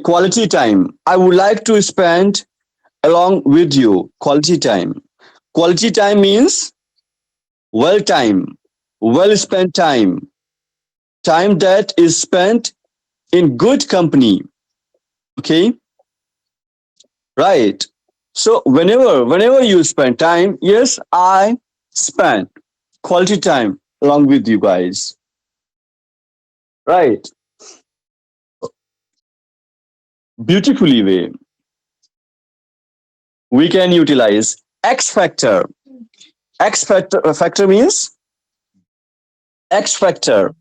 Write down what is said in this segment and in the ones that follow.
quality time. I would like to spend along with you. Quality time. Quality time means well time, well spent time, time that is spent in good company. Okay, right. So whenever you spend time, yes, I spend quality time along with you guys. Right. Beautifully way. We can utilize X factor. X factor means X factor.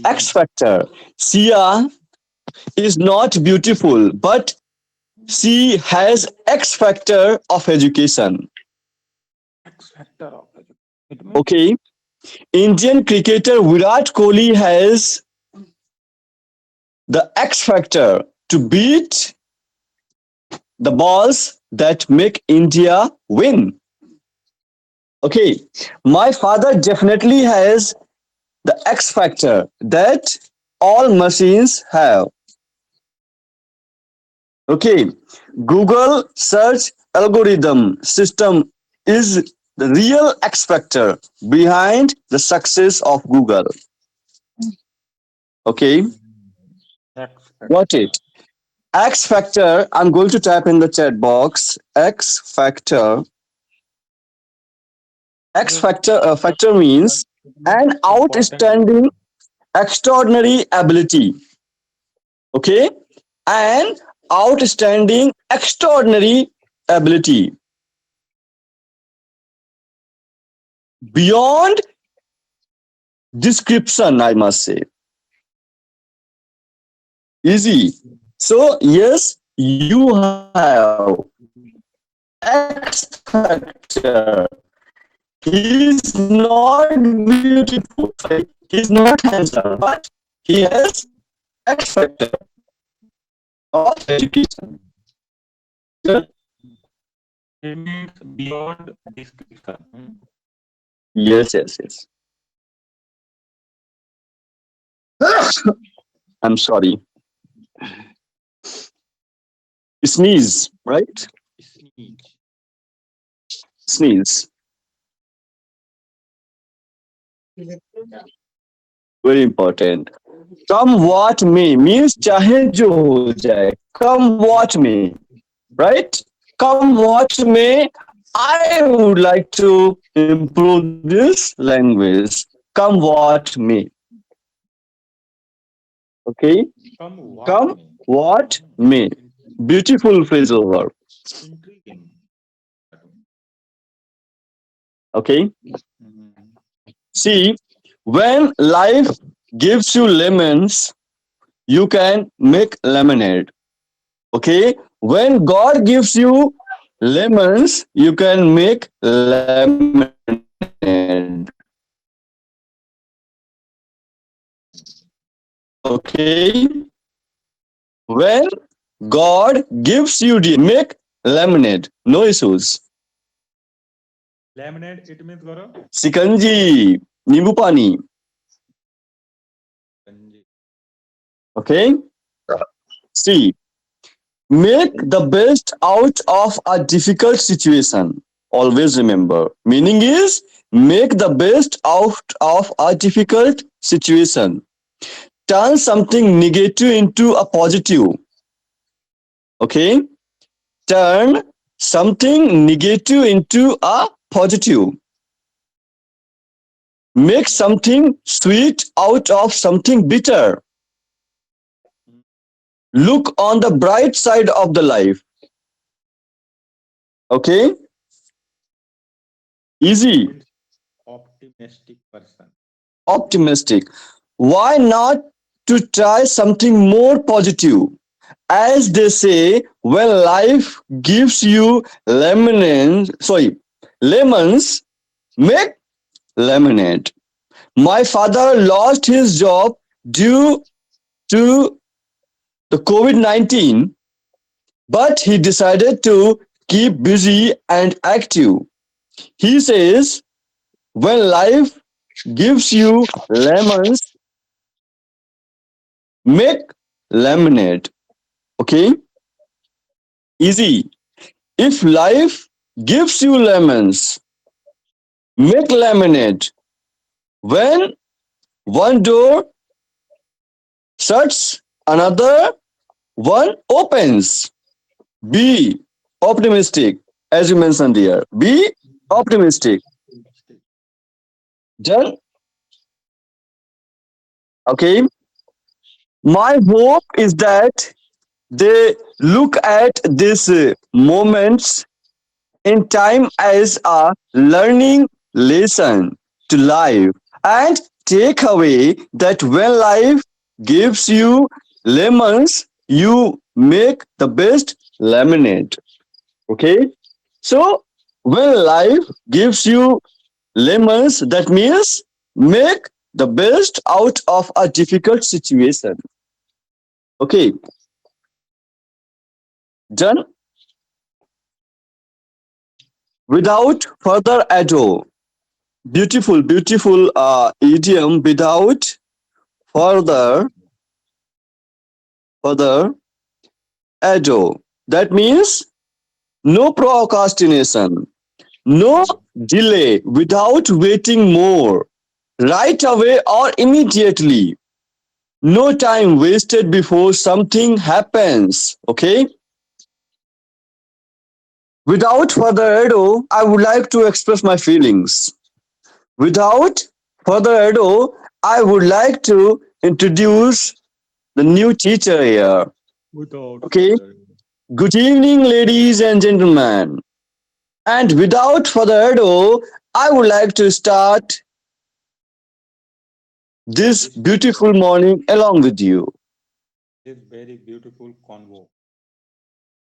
X Reason. factor. Sia is not beautiful, but she has X factor of education. X factor of it. It means Okay. Indian cricketer Virat Kohli has the X factor to beat the balls that make India win. Okay. My father definitely has the X factor that all machines have. Okay. Google search algorithm system is the real X factor behind the success of Google. Okay. X Got it. factor. X factor, I'm going to type in the chat box. X factor. X Because factor factor means it an means important. outstanding, extraordinary ability. Okay, an outstanding, extraordinary ability beyond description. I must say, easy. So yes, you have X factor. He is not beautiful. Sorry, he is not handsome, but he has X factor of education. Clear? It means beyond description. Yes, yes, yes. I'm sorry. Sneeze, right? Sneeze. Sneeze. Very important. Come what may means चाहे जो हो जाए. Come what may, right? Come what may. I would like to improve this language. Come what may. Okay. Come Come what may. what may. Beautiful phrasal verb. Intriguing. Okay. Mhm. See, when life gives you lemons, you can make lemonade. Okay. When God gives you lemons, you can make lemonade. Okay. When God gives you DA, you can make lemonade. No issues. Lemonade, it means Gaurav? Sikanji, nimbu pani. Kanji. Okay. See, make the best out of a difficult situation. Always remember. Meaning is make the best out of a difficult situation. Turn something negative into a positive. Okay. Turn something negative into a positive. Make something sweet out of something bitter. Mm. Look on the bright side of the life. Okay. It Easy. means optimistic person. Optimistic. Why not to try something more positive? As they say, when life gives you lemons, make lemonade. My father lost his job due to the COVID-19, but he decided to keep busy and active. He says, when life gives you lemons, make lemonade. Okay, easy. If life gives you lemons, make lemonade. When one door shuts, another one opens. Be optimistic, as you mentioned here. Be optimistic. Done? Okay. My hope is that they look at these moments in time as a learning lesson to life and take away that when life gives you lemons, you make the best lemonade. Okay? So, when life gives you lemons, that means make the best out of a difficult situation. Okay, done. Without further ado, beautiful, beautiful idiom. Without further, further ado. That means no procrastination, no delay. Without waiting more, right away or immediately. No time wasted before something happens. Okay. Without further ado, I would like to express my feelings. Without further ado, I would like to introduce the new teacher here. Without Okay. further ado. Good evening, ladies and gentlemen. And without further ado, I would like to start this This beautiful morning along with you. this very beautiful convo.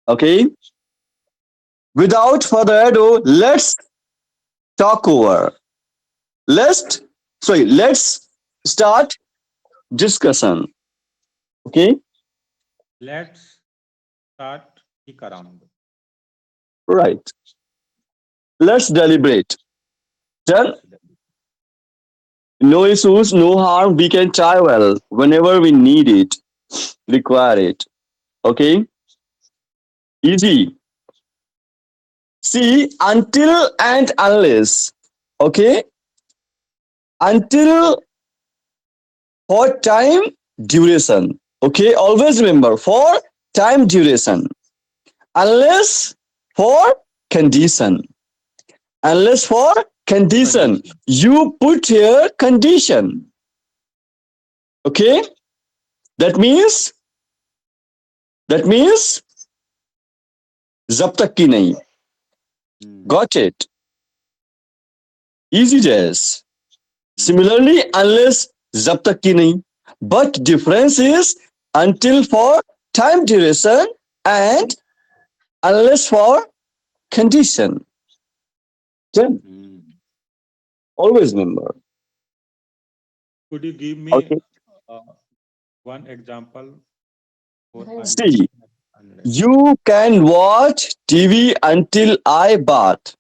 Okay. Without further ado, let's talk over. Let's let's start discussion. Okay. Let's start kick around. Right. Let's deliberate. Done. Let's do- No issues, no harm. We can travel whenever we need it, require it. Okay? Easy. See, until and unless. Okay? Until for time duration. Okay? Always remember for time duration. Unless for condition. Unless for condition. condition. You put here condition. Okay? That means that means जब तक की नहीं. Hmm. Got it? Easy days. Hmm. Similarly, unless जब तक की नहीं. But difference is until for time duration and unless for condition. Then Hmm. always remember. Could you give me Okay. uh, one example for until See, and unless? you can watch TV until I bath.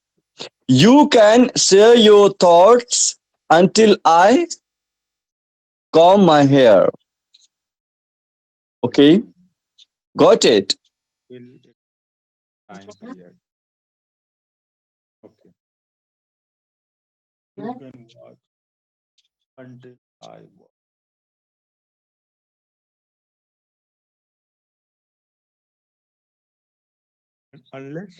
You can share your thoughts until I comb my hair. Okay, Hmm. got it. Till it time period. Okay. You can watch until I watch. Unless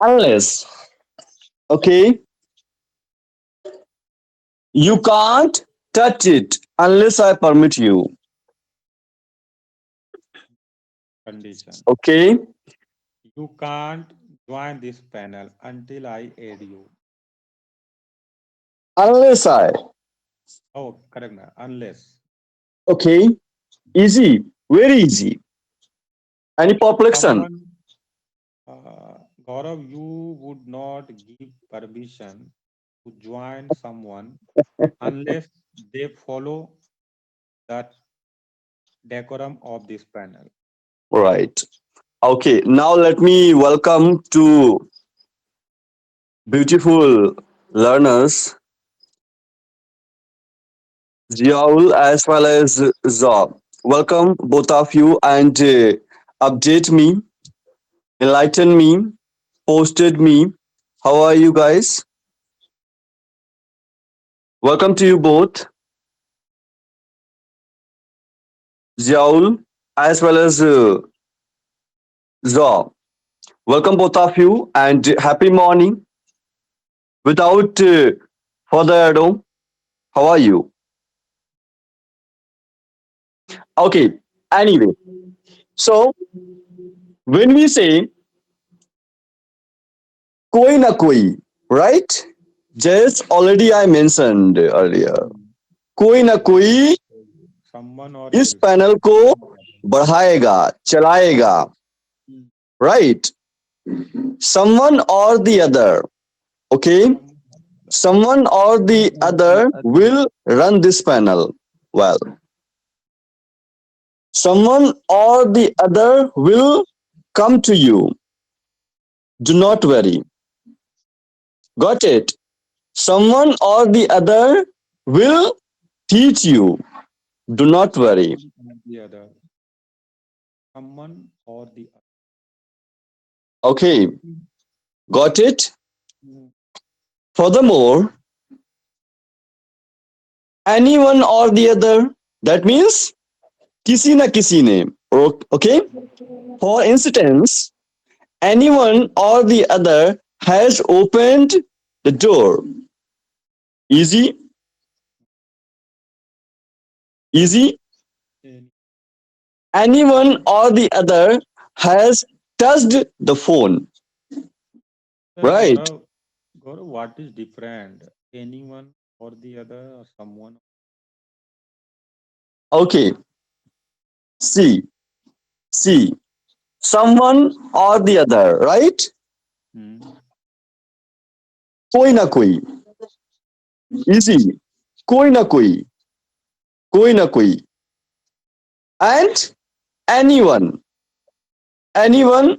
Unless, okay, you can't touch it unless I permit you. condition. Okay, You can't join this panel until I aid you. unless I. Oh, correct. Na? Unless Okay, easy, very easy. Any perplexion? someone, Gaurav, you would not give permission to join someone unless they follow the decorum of this panel. Right. Okay, now let me welcome to beautiful learners, Ziaul as well as Zob. welcome both of you and update me, enlighten me, posted me. How are you guys? Welcome to you both, Ziaul as well as Zaw. Welcome both of you and happy morning. Without further ado, how are you? Okay, anyway, so when we say koi na koi, right? Just already I mentioned earlier. Hmm. कोई ना Someone कोई someone or इस else. Panel को Someone or other. बढ़ाएगा, चलाएगा, Hmm. right? Someone or the other, okay? Someone or other. Someone or the other will run this panel. Well, someone or the other will come to you. Do not worry. Got it? Someone or the other will teach you. Do not worry. Someone or the other. Someone or the other. Okay, got it? Hmm. Furthermore, anyone or the other, that means किसी ना किसी ने. Okay? For instance, anyone or the other has opened the door. Easy, easy. Any- Anyone or the other has touched the phone. Right? Gaurav, what is different? Anyone or the other or someone? Okay. See, see. Someone or the other, right? Hmm. कोई ना कोई. Easy. कोई ना कोई. कोई ना कोई. And anyone. Anyone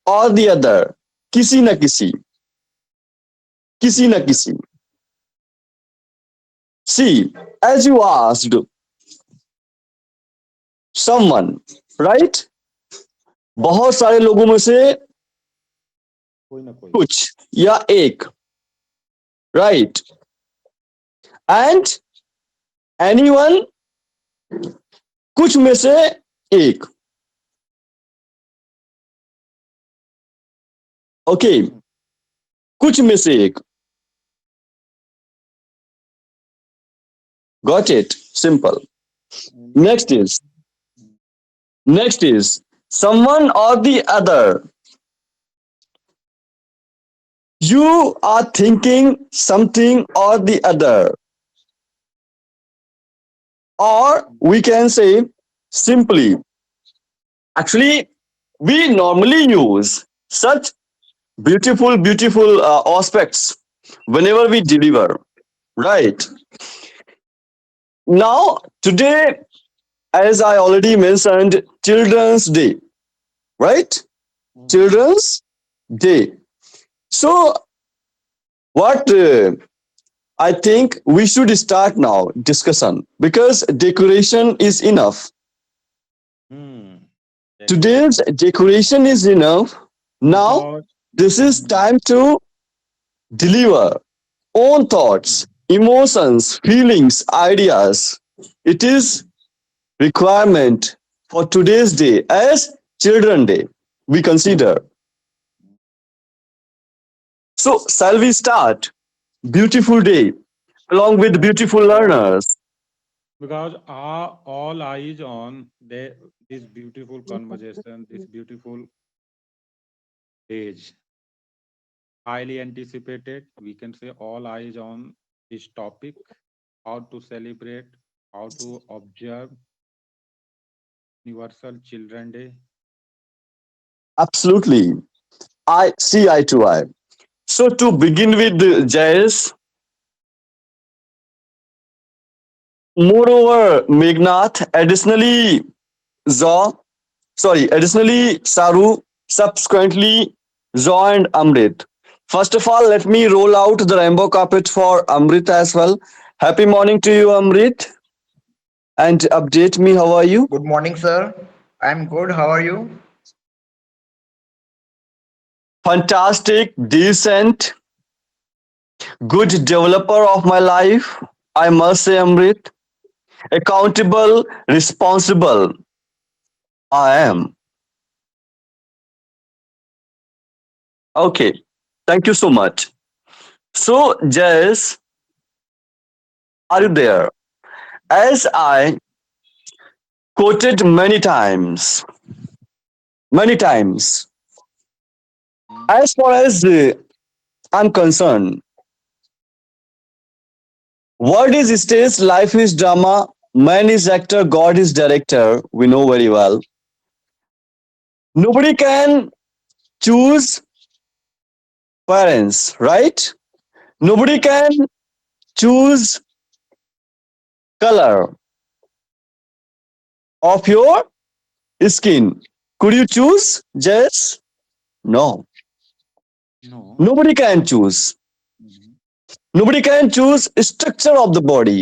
or the other. किसी ना किसी. किसी ना किसी. See, as you asked, someone, right? बहुत सारे लोगों में से कोई ना कोई. कुछ या एक, right? And anyone कुछ में से एक. Okay, Hmm. कुछ में से एक. Got it? Simple. Anyone Next or is hmm. next is someone or the other. You are thinking something or the other, or we can say simply. Actually, we normally use such beautiful aspects whenever we deliver, right? Now, today, as I already mentioned, Children's Day, right? Hmm. Children's Day. So, what I think we should start now discussion because decoration is enough. Hmm. Today's Decoration. decoration is enough. Now, Because this is hmm. time to deliver own thoughts, Hmm. emotions, feelings, ideas. It is requirement for today's day as Children Day. We consider. So, shall we start? Beautiful day along with Yeah, beautiful because learners. all eyes on this beautiful conversation, this beautiful age, highly anticipated. We can say all eyes on this topic: how to celebrate, how to observe Universal Children Day. Absolutely. I see eye to eye. So, to begin with, Jayesh, moreover, Megnath, additionally, Saru, subsequently, Zaw and Amrit. First of all, let me roll out the rainbow carpet for Amrit as well. Happy morning to you, Amrit. and update me. How are you? Good morning, sir. I'm good. How are you? Fantastic, decent, good developer of my life. I must say, Amrit. Accountable, responsible. I am. Okay. Thank you so much. So, Jess, are you there? As I quoted many times, Hmm. as far as I'm concerned, word is stage, life is drama, man is actor, God is director. We know very well. Nobody can choose parents, right? Nobody Right. can choose color of your skin. Could you choose? Yes? No. No. Nobody can choose. Mhm. Nobody can choose structure of the body,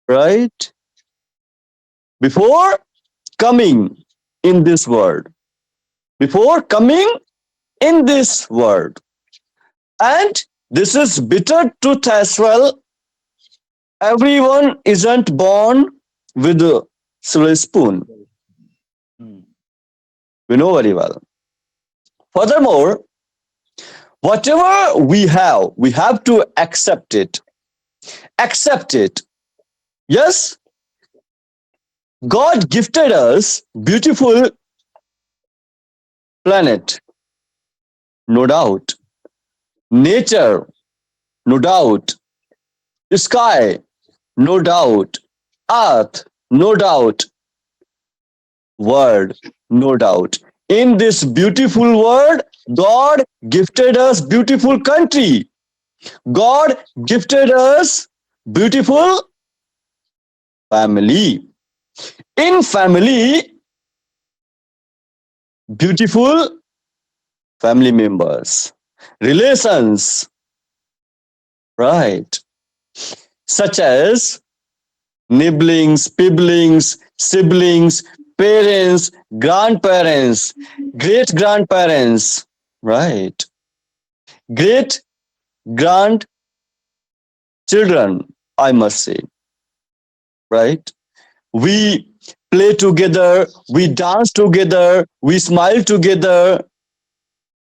right? Before coming in this world. Before coming in this world. And this is bitter truth as well. Everyone isn't born with a silver spoon. Hmm. We know very well. Furthermore, whatever we have to accept it. Accept it. Yes, God gifted us beautiful planet, no doubt. Nature, no doubt. Sky, no doubt. Earth, no doubt. World, no doubt. In this beautiful world, God gifted us beautiful country. God gifted us beautiful family. In family, beautiful family members. Relations, right? Such as nibblings, piblings, siblings, parents, grandparents, great grandparents, right? Great grandchildren, I must say, right? We play together, we dance together, we smile together,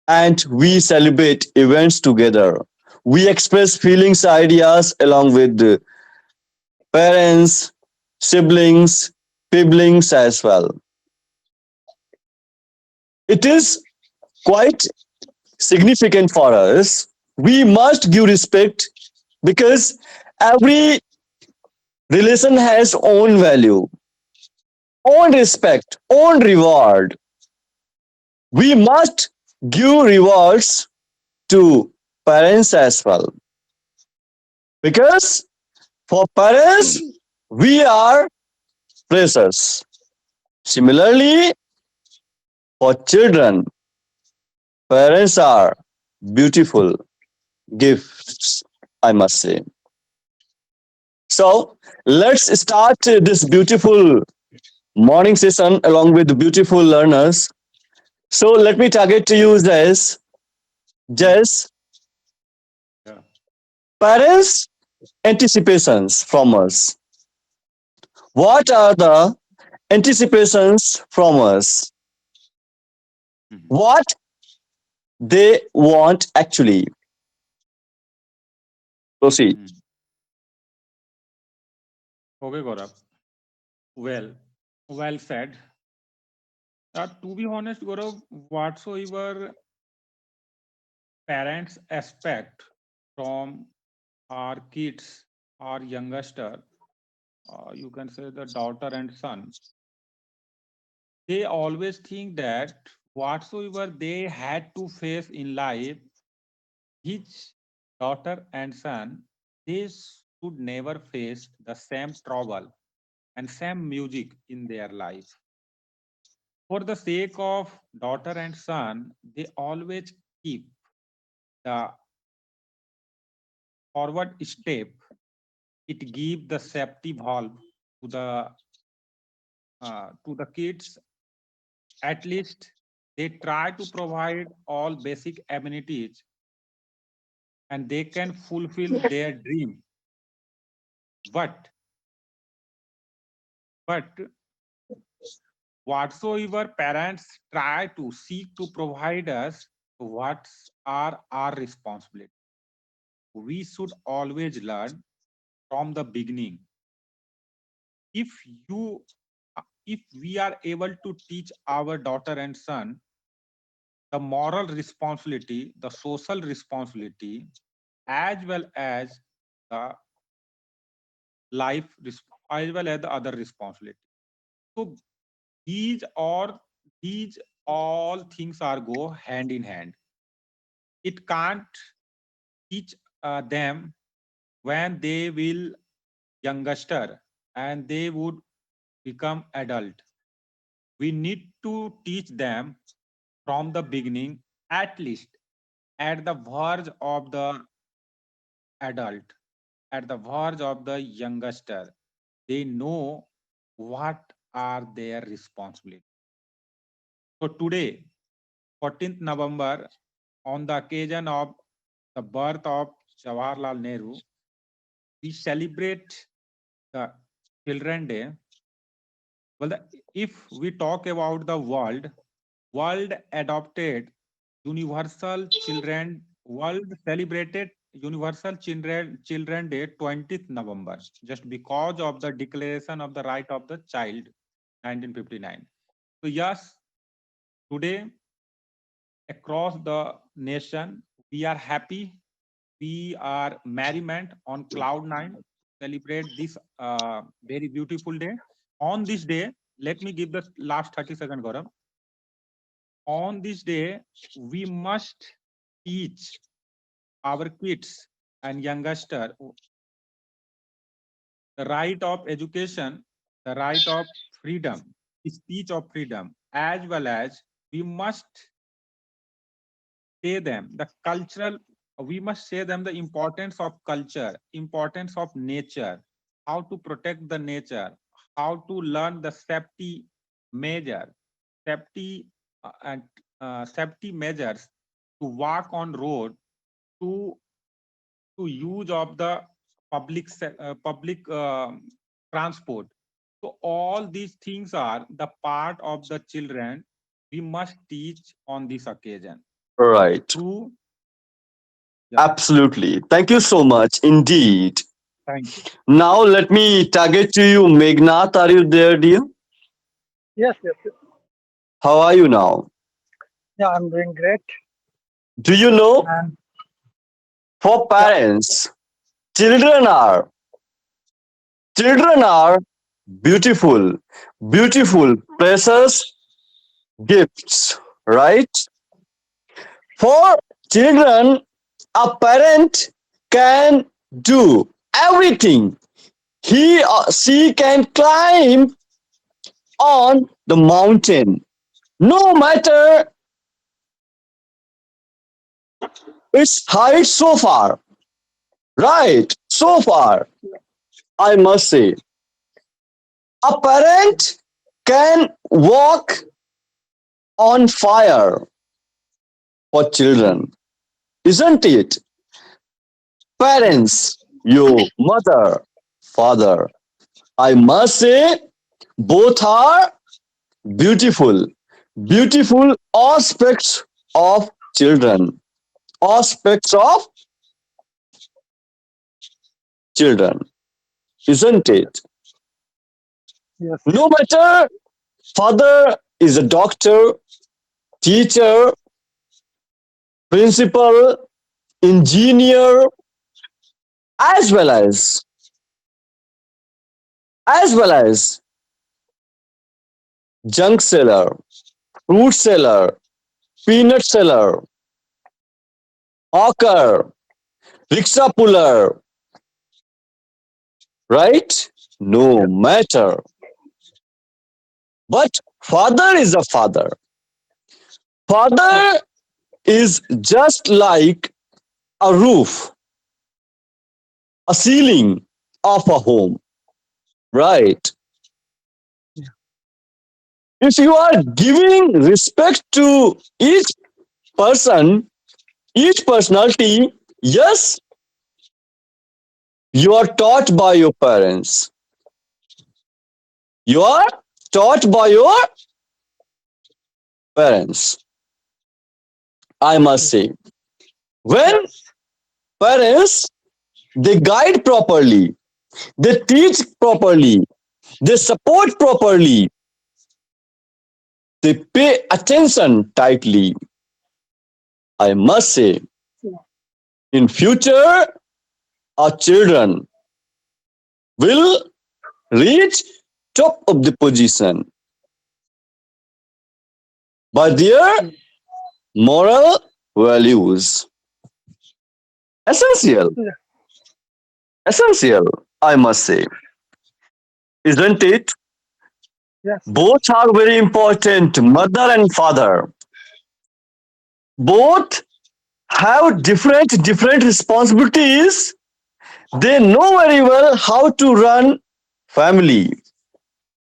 and we celebrate events together. We express feelings, ideas along with the parents, siblings, siblings as well. It is quite significant for us. We must give respect because every relation has own value, own respect, own reward. We must give rewards to parents as well because for parents we are precious. Similarly, for children, parents are beautiful gifts, I must say. So let's start this beautiful morning session along with beautiful learners. So let me target to you this. Hmm. Just Yeah. parents' anticipations from us. What are the anticipations from us? Mhm. What they want actually? Proceed. Hmm. Okay, Gaurav. Well, well said. To be honest, Gaurav, whatsoever parents expect from our kids, our youngster, you can say the daughter and son, they always think that whatsoever they had to face in life, each daughter and son, they should never face the same trouble and same music in their life. For the sake of daughter and son, they always keep the forward step It give the safety valve to the kids. At least they try to provide all basic amenities, and they can fulfill their dream. But but whatsoever parents try to seek to provide us, what are our responsibility? We should always learn from the beginning. If you if we are able to teach our daughter and son the moral responsibility, the social responsibility, as well as the as well as the other responsibility. So these are these all things are go hand in hand. It can't teach them when they will youngster and they would become adult. We need to teach them from the beginning, at least at the verge of the adult, at the verge of the youngster. They know what are their responsibilities. So today, 14th November, on the occasion of the birth of Jawaharlal Nehru, we celebrate the Children Day. Well, if we talk about the world adopted Universal Children, world celebrated Universal Children Day 20th November, just because of the Declaration of the Right of the Child, 1959. So yes, today across the nation, we are happy, we are merriment on cloud nine, celebrate this very beautiful day. On this day, let me give the last 30 seconds, Gaurav. On this day, we must teach our kids and youngster the right of education, the right of freedom, speech of freedom, as well as we must say them the cultural, we must say them the importance of culture, importance of nature, how to protect the nature, how to learn the safety measure, safety and safety measures to walk on road, to use of the public transport. So all these things are the part of the children we must teach on this occasion Right. through. Yeah, Absolutely. Thank you so much indeed. thank you. Now let me target to you, Meghnad. Are you there, dear? Yes, yes, yes. How are you now? Yeah, I'm doing great. Do you know, And for yeah, parents, children are children are beautiful, beautiful, precious gifts, right? For children, a parent can do everything. He or she can climb on the mountain, no matter its height so far. Right, so far, I must say, a parent can walk on fire for children, isn't it? Parents, your mother, father, I must say, both are beautiful, beautiful aspects of children, aspects of children, isn't yes, it? yes, No matter father is a doctor, teacher, principal, engineer, as well as as well as junk seller, fruit seller, peanut seller, hawker, rickshaw puller, right? No yes, matter. But father is a father. yes, Father is just like a roof, a ceiling. of a home, right? Yeah. If you are giving respect to each person, each personality, yes, you are taught by your parents. You are taught by your parents, I must say. When Yes. parents, they guide properly, they teach properly, they support properly, they pay attention tightly, I must say, Yeah. in future, our children will reach top of the position by their Mm. moral values. Essential, Yeah. essential, I must say, isn't it? Yes. Yes. Both are very important, mother and father. Both have different responsibilities. They know very well how to run family.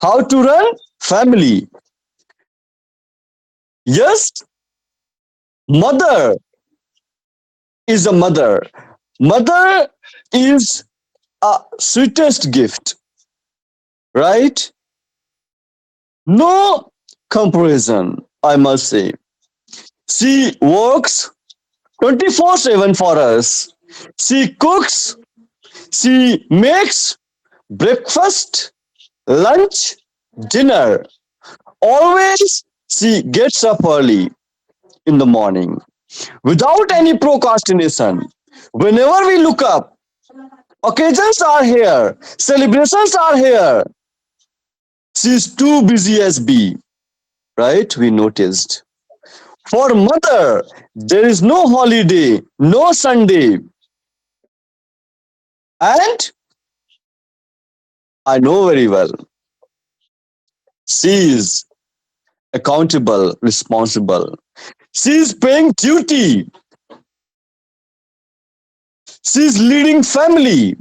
How to run family. Yes, mother is a mother. Mother is a sweetest gift, right? No comparison, I must say. She works 24/7 for us. She cooks, she makes breakfast, lunch, dinner. Always she gets up early in the morning without any procrastination. Whenever we look up, occasions are here, celebrations are here. She's too busy as bee, right? We noticed. For mother, there is no holiday, no Sunday. And I know very well, she is accountable, responsible. She is paying duty. She is leading family.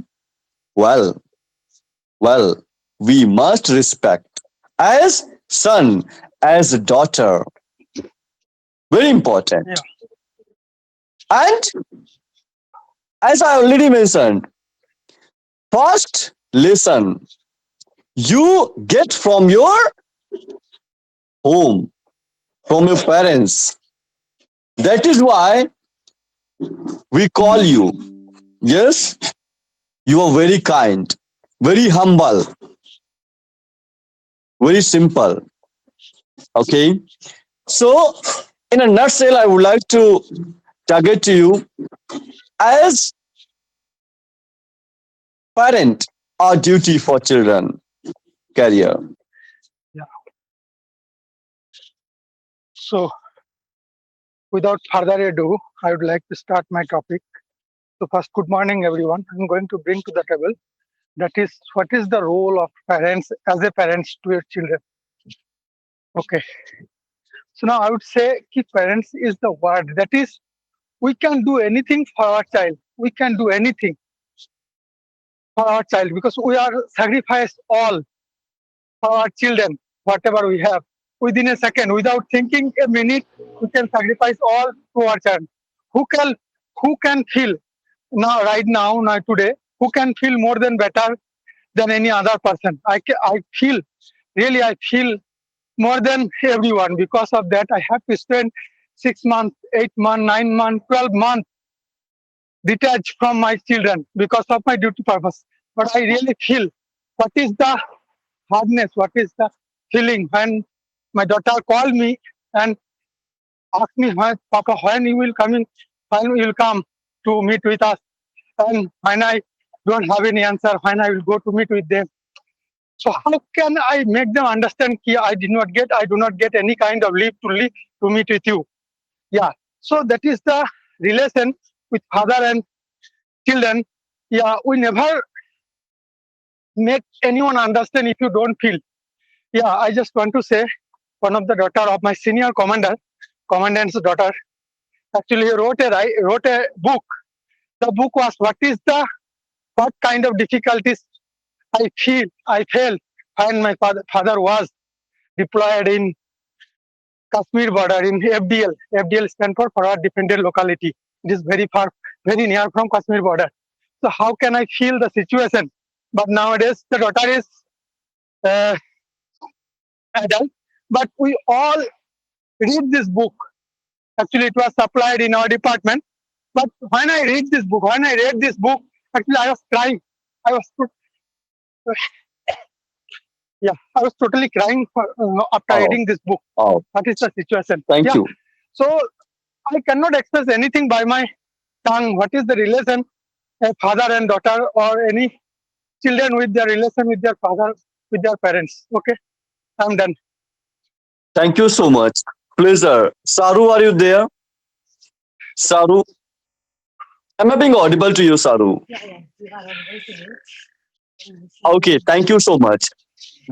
Well, well, we must respect as son, as a daughter. Very Yeah. important. And as I already mentioned, first lesson you get from your home, from your parents. That is why we call you. Yes, you are very kind, very humble, very simple. Okay. So, in a nutshell, I would like to target to you as parent our duty for children career. Yeah. So, without further ado, I would like to start my topic. So, first, good morning, everyone. I'm going to bring to the table that is what is the role of parents as a parents to your children. Okay. So now I would say key parents is the word that is we can do anything for our child. We can do anything for our child because we are sacrificed all for our children, whatever we have. Within a second, without thinking a minute, we can sacrifice all to our child. Who can who can feel now right now today? Who can feel more than better than any other person? I feel really I feel more than everyone. Because of that, I have to spend 6 months, 8 months, 9 months, 12 months detached from my children because of my duty purpose. But I really feel what is the hardness, what is the feeling when my daughter called me and asked me, Papa, when you will come in, when you will come to meet with us, and when I don't have any answer, when I will go to meet with them. So how can I make them understand that I do not get any kind of leave to meet with you? Yeah. So that is the relation with father and children. Yeah, we never make anyone understand if you don't feel. Yeah, I just want to say one of the daughter of my senior commandant's daughter, actually wrote a book. The book was what kind of difficulties I felt when my father was deployed in Kashmir border in FDL. FDL stands for Forward Defended Locality. It is very far, very near from Kashmir border. So how can I feel the situation? But nowadays the daughter is uh, adult, but we all read this book. Actually, it was supplied in our department. But when I read this book, actually I was crying. I was yeah, I was totally crying after Oh, reading this book. oh, What is the situation? thank Yeah. you. So I cannot express anything by my tongue. What is the relation a father and daughter or any children with their relation with their father, with their parents? Okay, I'm done. Thank you so much. Pleasure. Saru, are you there? Saru, am I being audible to you, Saru? Okay, thank you so much.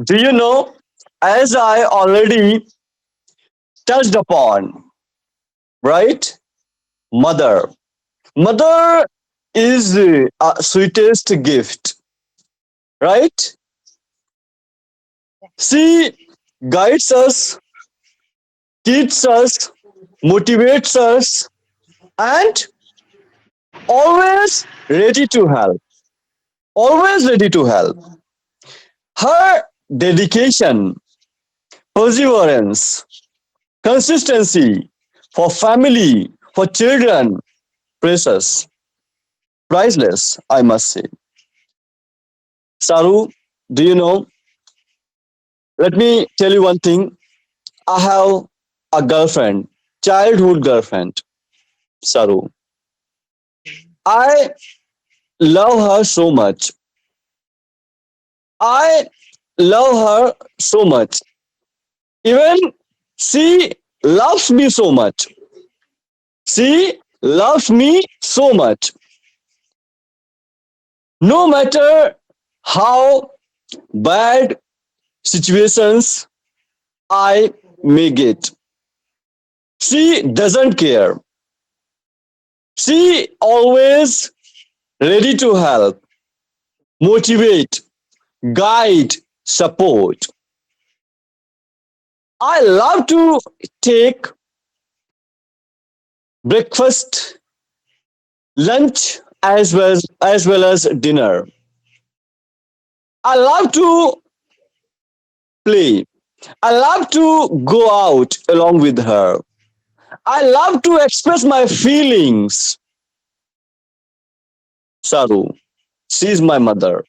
Do you know, as I already touched upon, right? Mother. Mother is a sweetest gift, right? She guides us, teaches us, motivates us, and always ready to help. Always ready to help. Her dedication, perseverance, consistency for family, for children, precious, priceless, I must say. Saru, do you know? Let me tell you one thing. I have a girlfriend, childhood girlfriend, Saru. I love her so much. I love her so much. Even she loves me so much. She loves me so much. No matter how bad situations I may get, she doesn't care. She always ready to help, motivate, guide, support. I love to take breakfast, lunch, as well as dinner. I love to play. I love to go out along with her. I love to express my feelings. Saru, she's my mother.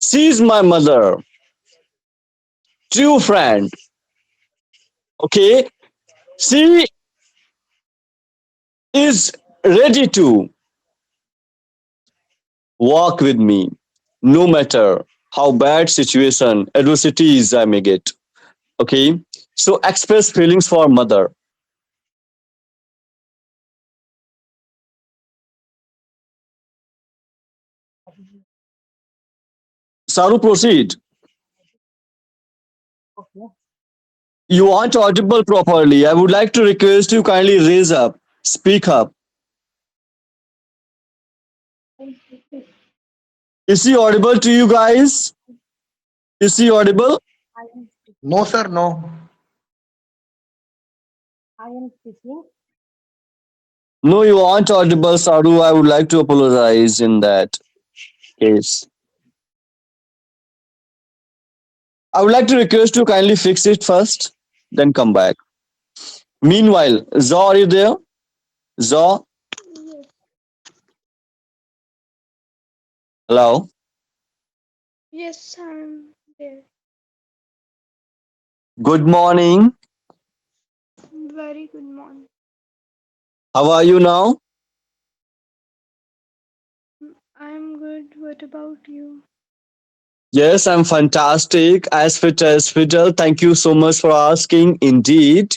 She's my mother, true friend. Okay, she is ready to walk with me, no matter how bad situation, adversities I may get. Okay, so express feelings for mother. Saru, proceed. You aren't audible properly. I would like to request you kindly raise up, speak up. Is he audible to you guys? Is he audible? No, sir, no. No, you aren't audible, Saru. I would like to apologize in that case. I would like to request you kindly fix it first, then come back. Meanwhile, Zaw, are you there? Zaw, hello. Yes, I'm there. Good morning. Very good morning. How are you now? I'm good. What about you? Yes, I'm fantastic. As fit as fiddle. Thank you so much for asking. Indeed.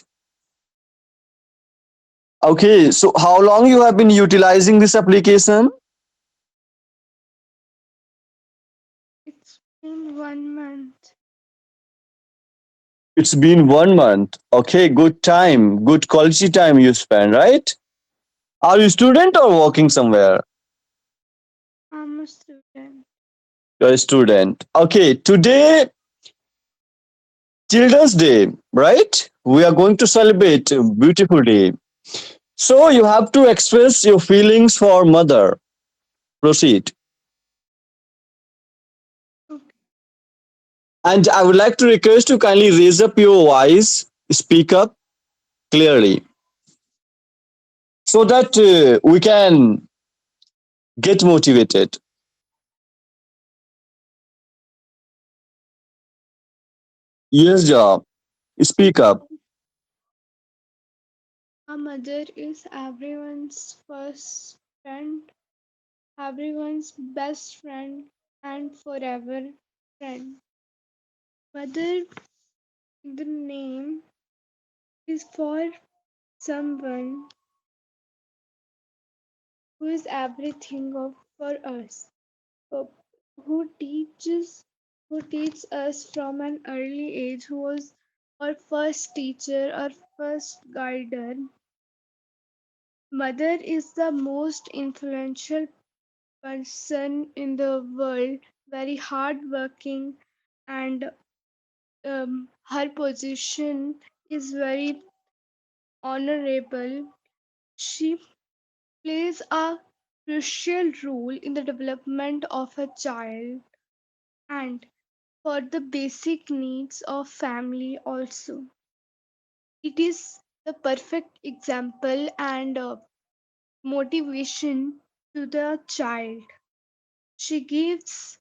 Okay, so how long you have been utilizing this application? It's been 1 month. It's been 1 month. Okay, good time, good quality time you spend, right? Are you student or working somewhere? I'm a student. You're a student. Okay, today Children's Day, right? We are going to celebrate a beautiful day. So you have to express your feelings for mother. Proceed. Okay. And I would like to request you kindly raise up your voice, speak up clearly, so that we can get motivated. Yes, job. Speak up. A mother is everyone's first friend, everyone's best friend, and forever friend. Mother, the name is for someone who is everything for us, uh, who teaches us from an early age, who was our first teacher, our first guider. Mother is the most influential person in the world, very hardworking, and her position is very honorable. She plays a crucial role in the development of a child and for the basic needs of family also. It is the perfect example and motivation to the child. She gives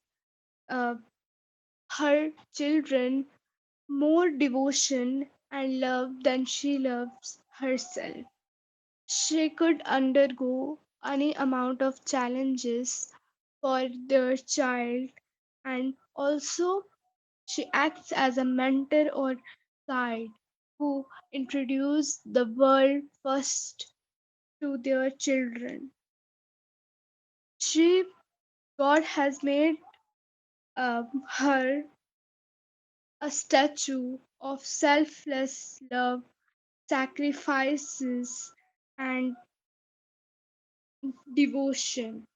uh, her children more devotion and love than she loves herself. She could undergo any amount of challenges for their child, and also she acts as a mentor or guide who introduce the world first to their children. She God has made her a statue of selfless love, sacrifices, and devotion.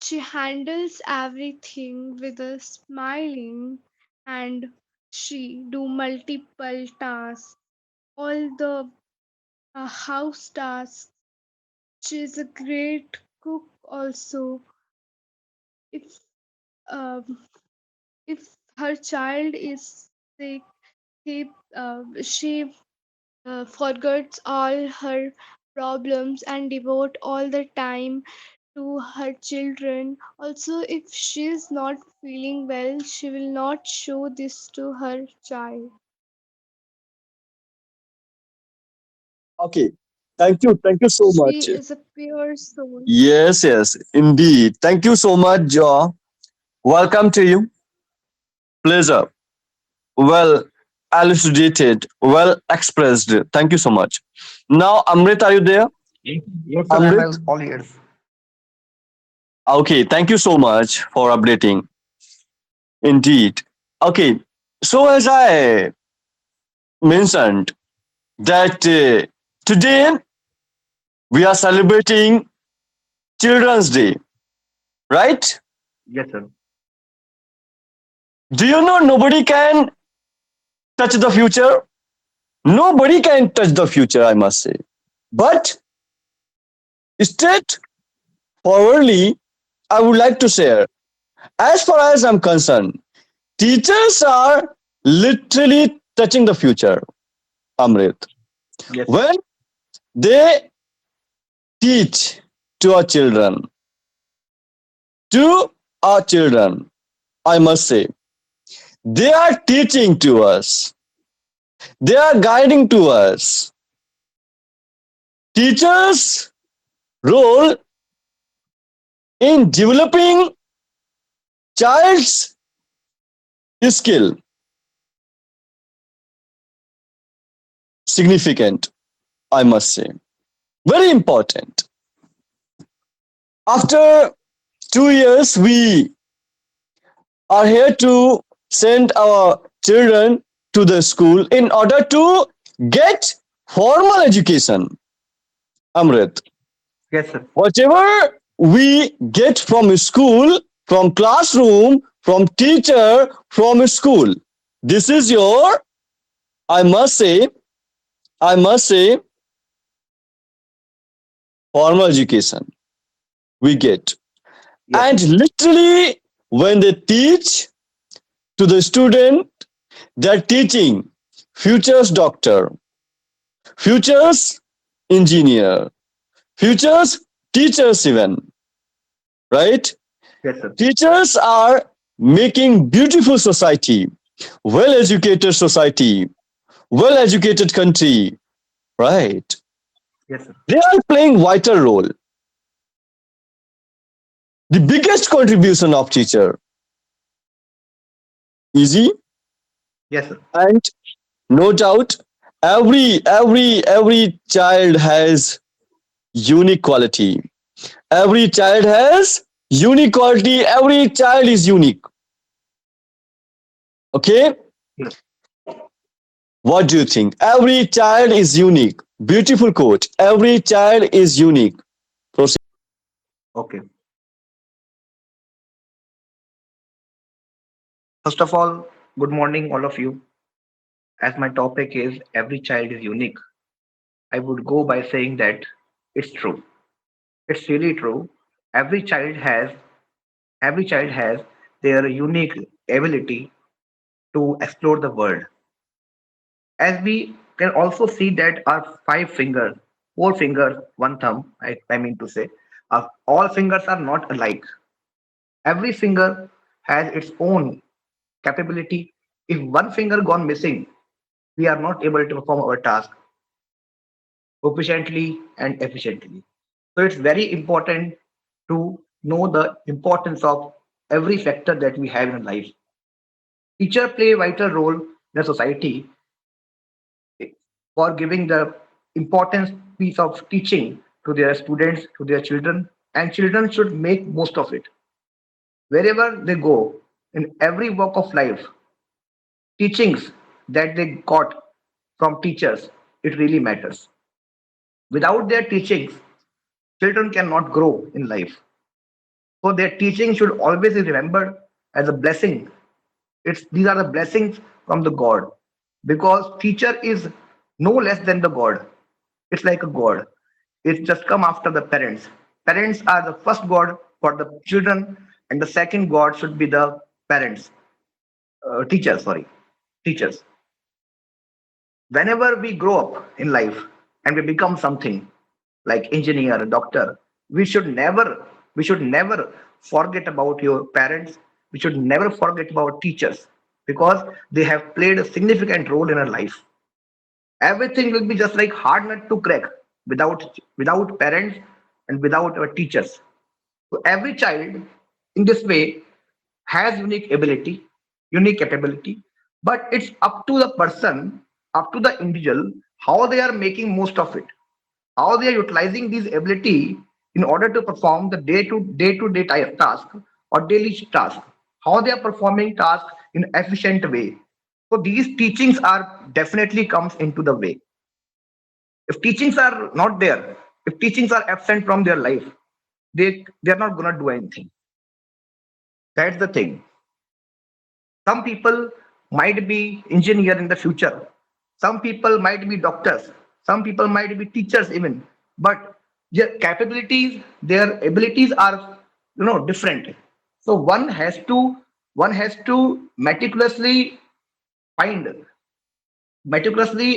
She handles everything with a smiling, and she do multiple tasks, all the house tasks. She is a great cook also. If um, if her child is sick, she forgets all her problems and devote all the time to her children. Also, if she is not feeling well, she will not show this to her child. Okay. Thank you. Thank you so She much. is a pure soul. Yes, yes, indeed. Thank you so much, Jo. Welcome to you. Pleasure. Well elucidated, well expressed. Thank you so much. Now, Amrit, are you there? Yes, sir, I'm Amrit? all ears. Okay, thank you so much for updating. Indeed. Okay, so as I mentioned, that today we are celebrating Children's Day, right? Yes, sir. Do you know nobody can touch the future? Nobody can touch the future, I must say. But straightforwardly, I would like to share, as far as I'm concerned, teachers are literally touching the future, Amrit. Yes, sir. When they teach to our children, to our children, I must say, they are teaching to us, they are guiding to us. Teachers' role in developing child's skill significant, I must say. Very important. After 2 years, we are here to send our children to the school in order to get formal education. Amrit. Yes, sir. Whatever we get from school, from classroom, from teacher, from school, this is your, I must say, I must say, formal education we get. Yes, And literally, when they teach to the student, they're teaching futures doctor, futures engineer, futures teachers, even, right? yes, sir. Teachers are making beautiful society, well educated society, well educated country, right? Yes, sir. They are playing vital role. The biggest contribution of teacher, easy, Yes, sir. and no doubt every child has unique quality. Every child has unique quality. Every child is unique. Okay? Yes. What do you think? Every child is unique. Beautiful quote. Every child is unique. Proceed. Okay. First of all, good morning, all of you. As my topic is every child is unique, I would go by saying that it's true. It's really true. Every child has every child has their unique ability to explore the world. As we can also see that our five fingers, four fingers, one thumb, I mean to say, all fingers are not alike. Every finger has its own capability. If one finger gone missing, we are not able to perform our task efficiently and efficiently. So it's very important to know the importance of every factor that we have in life. Teacher play a vital role in the society for giving the importance piece of teaching to their students, to their children, and children should make most of it. Wherever they go, in every walk of life, teachings that they got from teachers, it really matters. Without their teachings, children cannot grow in life. So their teaching should always be remembered as a blessing. These are the blessings from the God, because teacher is no less than the God. It's like a God. It's just come after the parents. Parents are the first God for the children, and the second God should be the parents, teachers. Sorry, teachers. Whenever we grow up in life and we become something like engineer, doctor, we should never forget about your parents. We should never forget about teachers, because they have played a significant role in our life. Everything will be just like hard nut to crack without parents and without our teachers. So every child in this way has unique ability, unique capability, but it's up to the person, up to the individual, how they are making most of it, how they are utilizing these ability in order to perform the day-to-day task or daily task, how they are performing task in efficient way. So these teachings are definitely comes into the way. If teachings are not there, if teachings are absent from their life, they're not gonna do anything. That's the thing. Some people might be engineer in the future. Some people might be doctors. Some people might be teachers even. But their capabilities, their abilities are different. So one has to find meticulously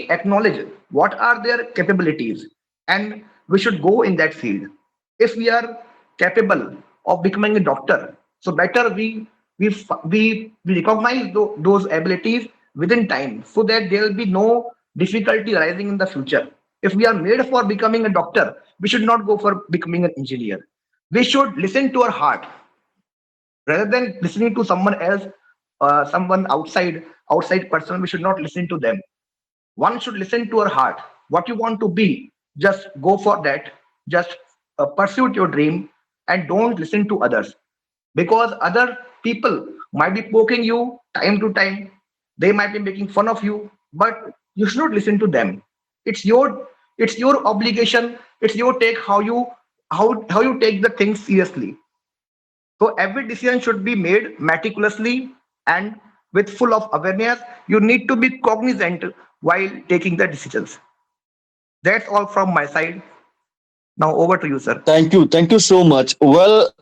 acknowledge what are their capabilities, and we should go in that field. If we are capable of becoming a doctor, so better we recognize those abilities within time, so that there will be no difficulty arising in the future. If we are made for becoming a doctor, we should not go for becoming an engineer. We should listen to our heart rather than listening to someone else, someone outside person. We should not listen to them. One should listen to her heart. What you want to be, just go for that. Just pursue your dream, and don't listen to others, because other people might be poking you time to time. They might be making fun of you, but you should not listen to them. It's your it's your obligation. It's your take how you how you take the things seriously. So every decision should be made meticulously and with full of awareness. You need to be cognizant while taking the decisions. That's all from my side. Now over to you, sir. Thank you. Thank you so much. Well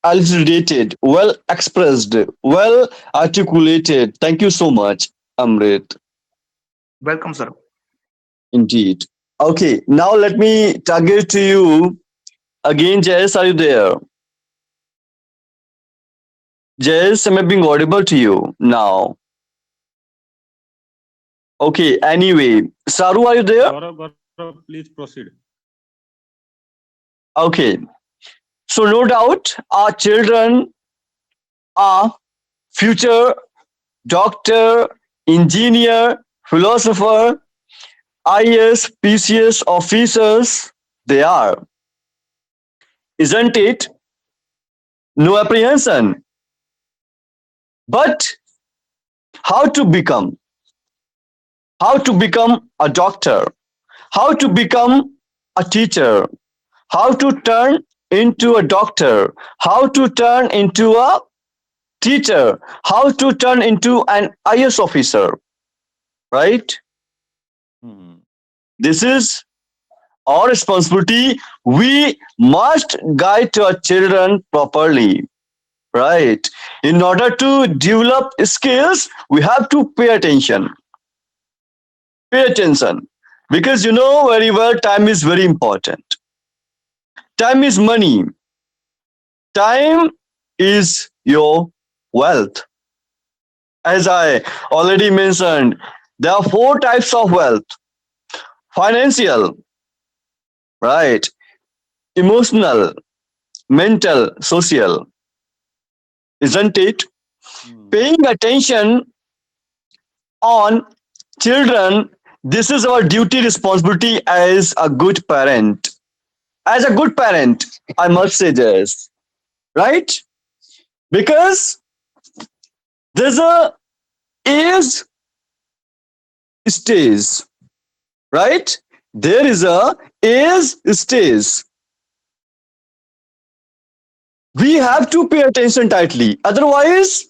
elucidated, well expressed, well articulated. Thank you so much, Amrit. Welcome, sir. Indeed. Okay, now let me target to you again, Jess. Are you there? Jess, am I being audible to you now? Okay, anyway. Saru, are you there? Gaurav, please proceed. Okay. So, no doubt, our children are future doctor, engineer, philosopher, IS, PCS officers. They are, isn't it? No apprehension. But how to become? How to become a doctor? How to become a teacher? How to turn into a doctor? How to turn into a teacher? How to turn into an IS officer? Right? Hmm. This is our responsibility. We must guide our children properly. Right? In order to develop skills, we have to pay attention. Pay attention. Because you know very well, time is very important. Time is money. Time is your wealth. As I already mentioned, there are four types of wealth: financial, right? Emotional, mental, social, isn't it? Hmm. Paying attention on children, this is our duty responsibility as a good parent. As a good parent, I must say this, right? Because there's a age stage, right? There is a age stage. We have to pay attention tightly. Otherwise,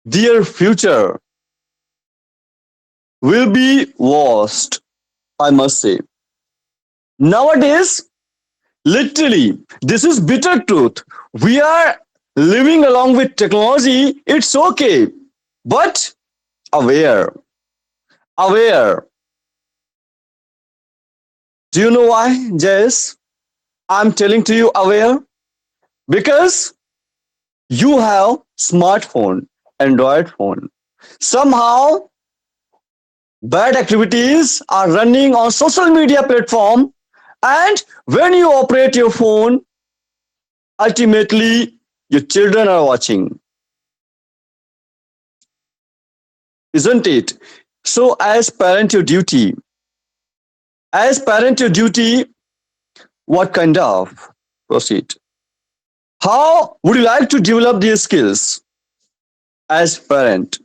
their future will be lost, I must say. Nowadays, literally, this is bitter truth. We are living along with technology. It's okay. But aware, aware. Do you know why, Jess? I'm telling to you aware because you have smartphone, Android phone. Somehow bad activities are running on social media platform, and when you operate your phone, ultimately your children are watching, isn't it? So as parent your duty, what kind of proceed? How would you like to develop these skills as parent?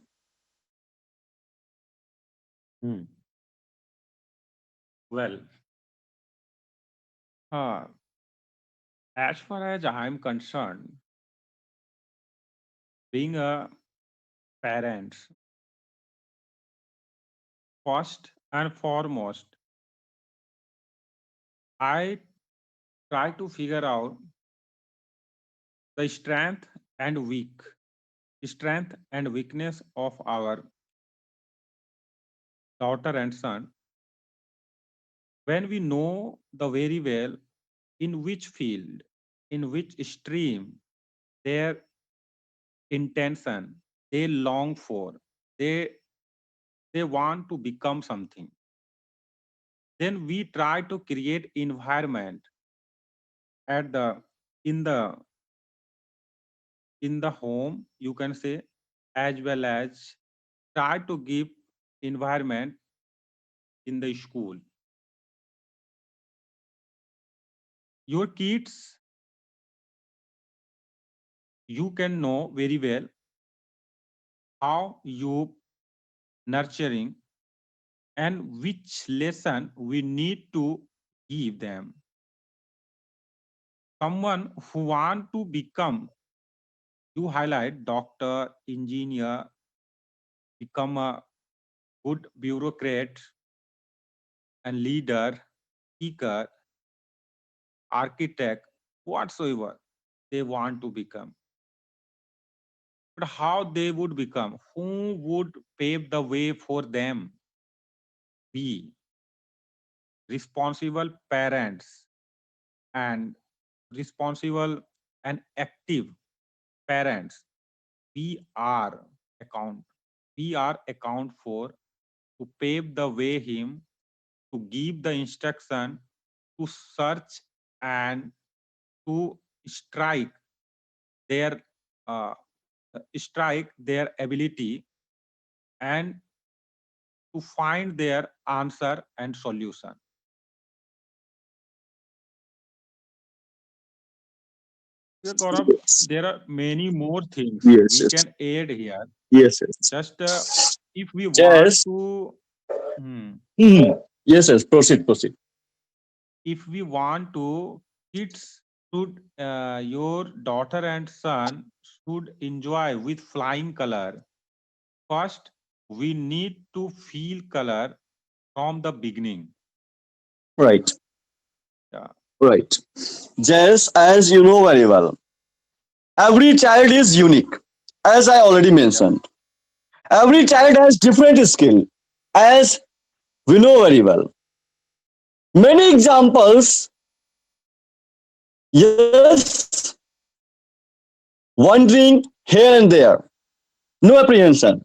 Hmm. Well, uh, as far as I'm concerned, being a parent, first and foremost, I try to figure out the strength and weakness of our daughter and son. When we know the very well in which field, in which stream their intention they long for, they they want to become something, then we try to create environment at the in the in the home, you can say, as well as try to give environment in the school. Your kids, you can know very well how you nurturing and which lesson we need to give them. someone who want to become, you highlight doctor, engineer, become a good bureaucrat and leader, speaker, architect, whatsoever they want to become. But how they would become? Who would pave the way for them? We, responsible parents and responsible and active parents, we are account. We are account for to pave the way him, to give the instruction, to search and to strike their uh, ability and to find their answer and solution. Yeah, Gaurav, Yes. there are many more things Yes. we Yes. can add here. Yes. Yes. Just if we want Yes. to, hmm, Mhm. Yes. Yes. Proceed. Proceed. if we want to, kids should, your daughter and son should enjoy with flying color. First, we need to feel color from the beginning. Right. Yeah. Right. Just as you know very well, every child is unique, as I already Yeah. mentioned. Every child has different skill, as we know very well. Many examples, yes, wandering here and there, no apprehension.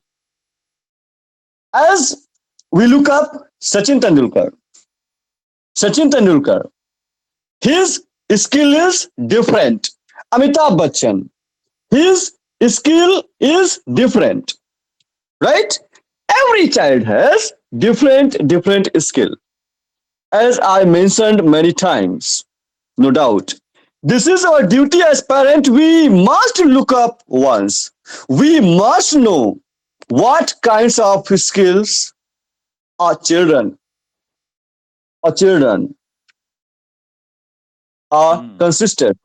As we look up Sachin Tendulkar, Sachin Tendulkar, his skill is different. Amitabh Bachchan, his skill is different, right? Every child has different skill, as I mentioned many times. No doubt. This is our duty as parent. We must look up once. We must know what kinds of skills our children are Hmm. consistent.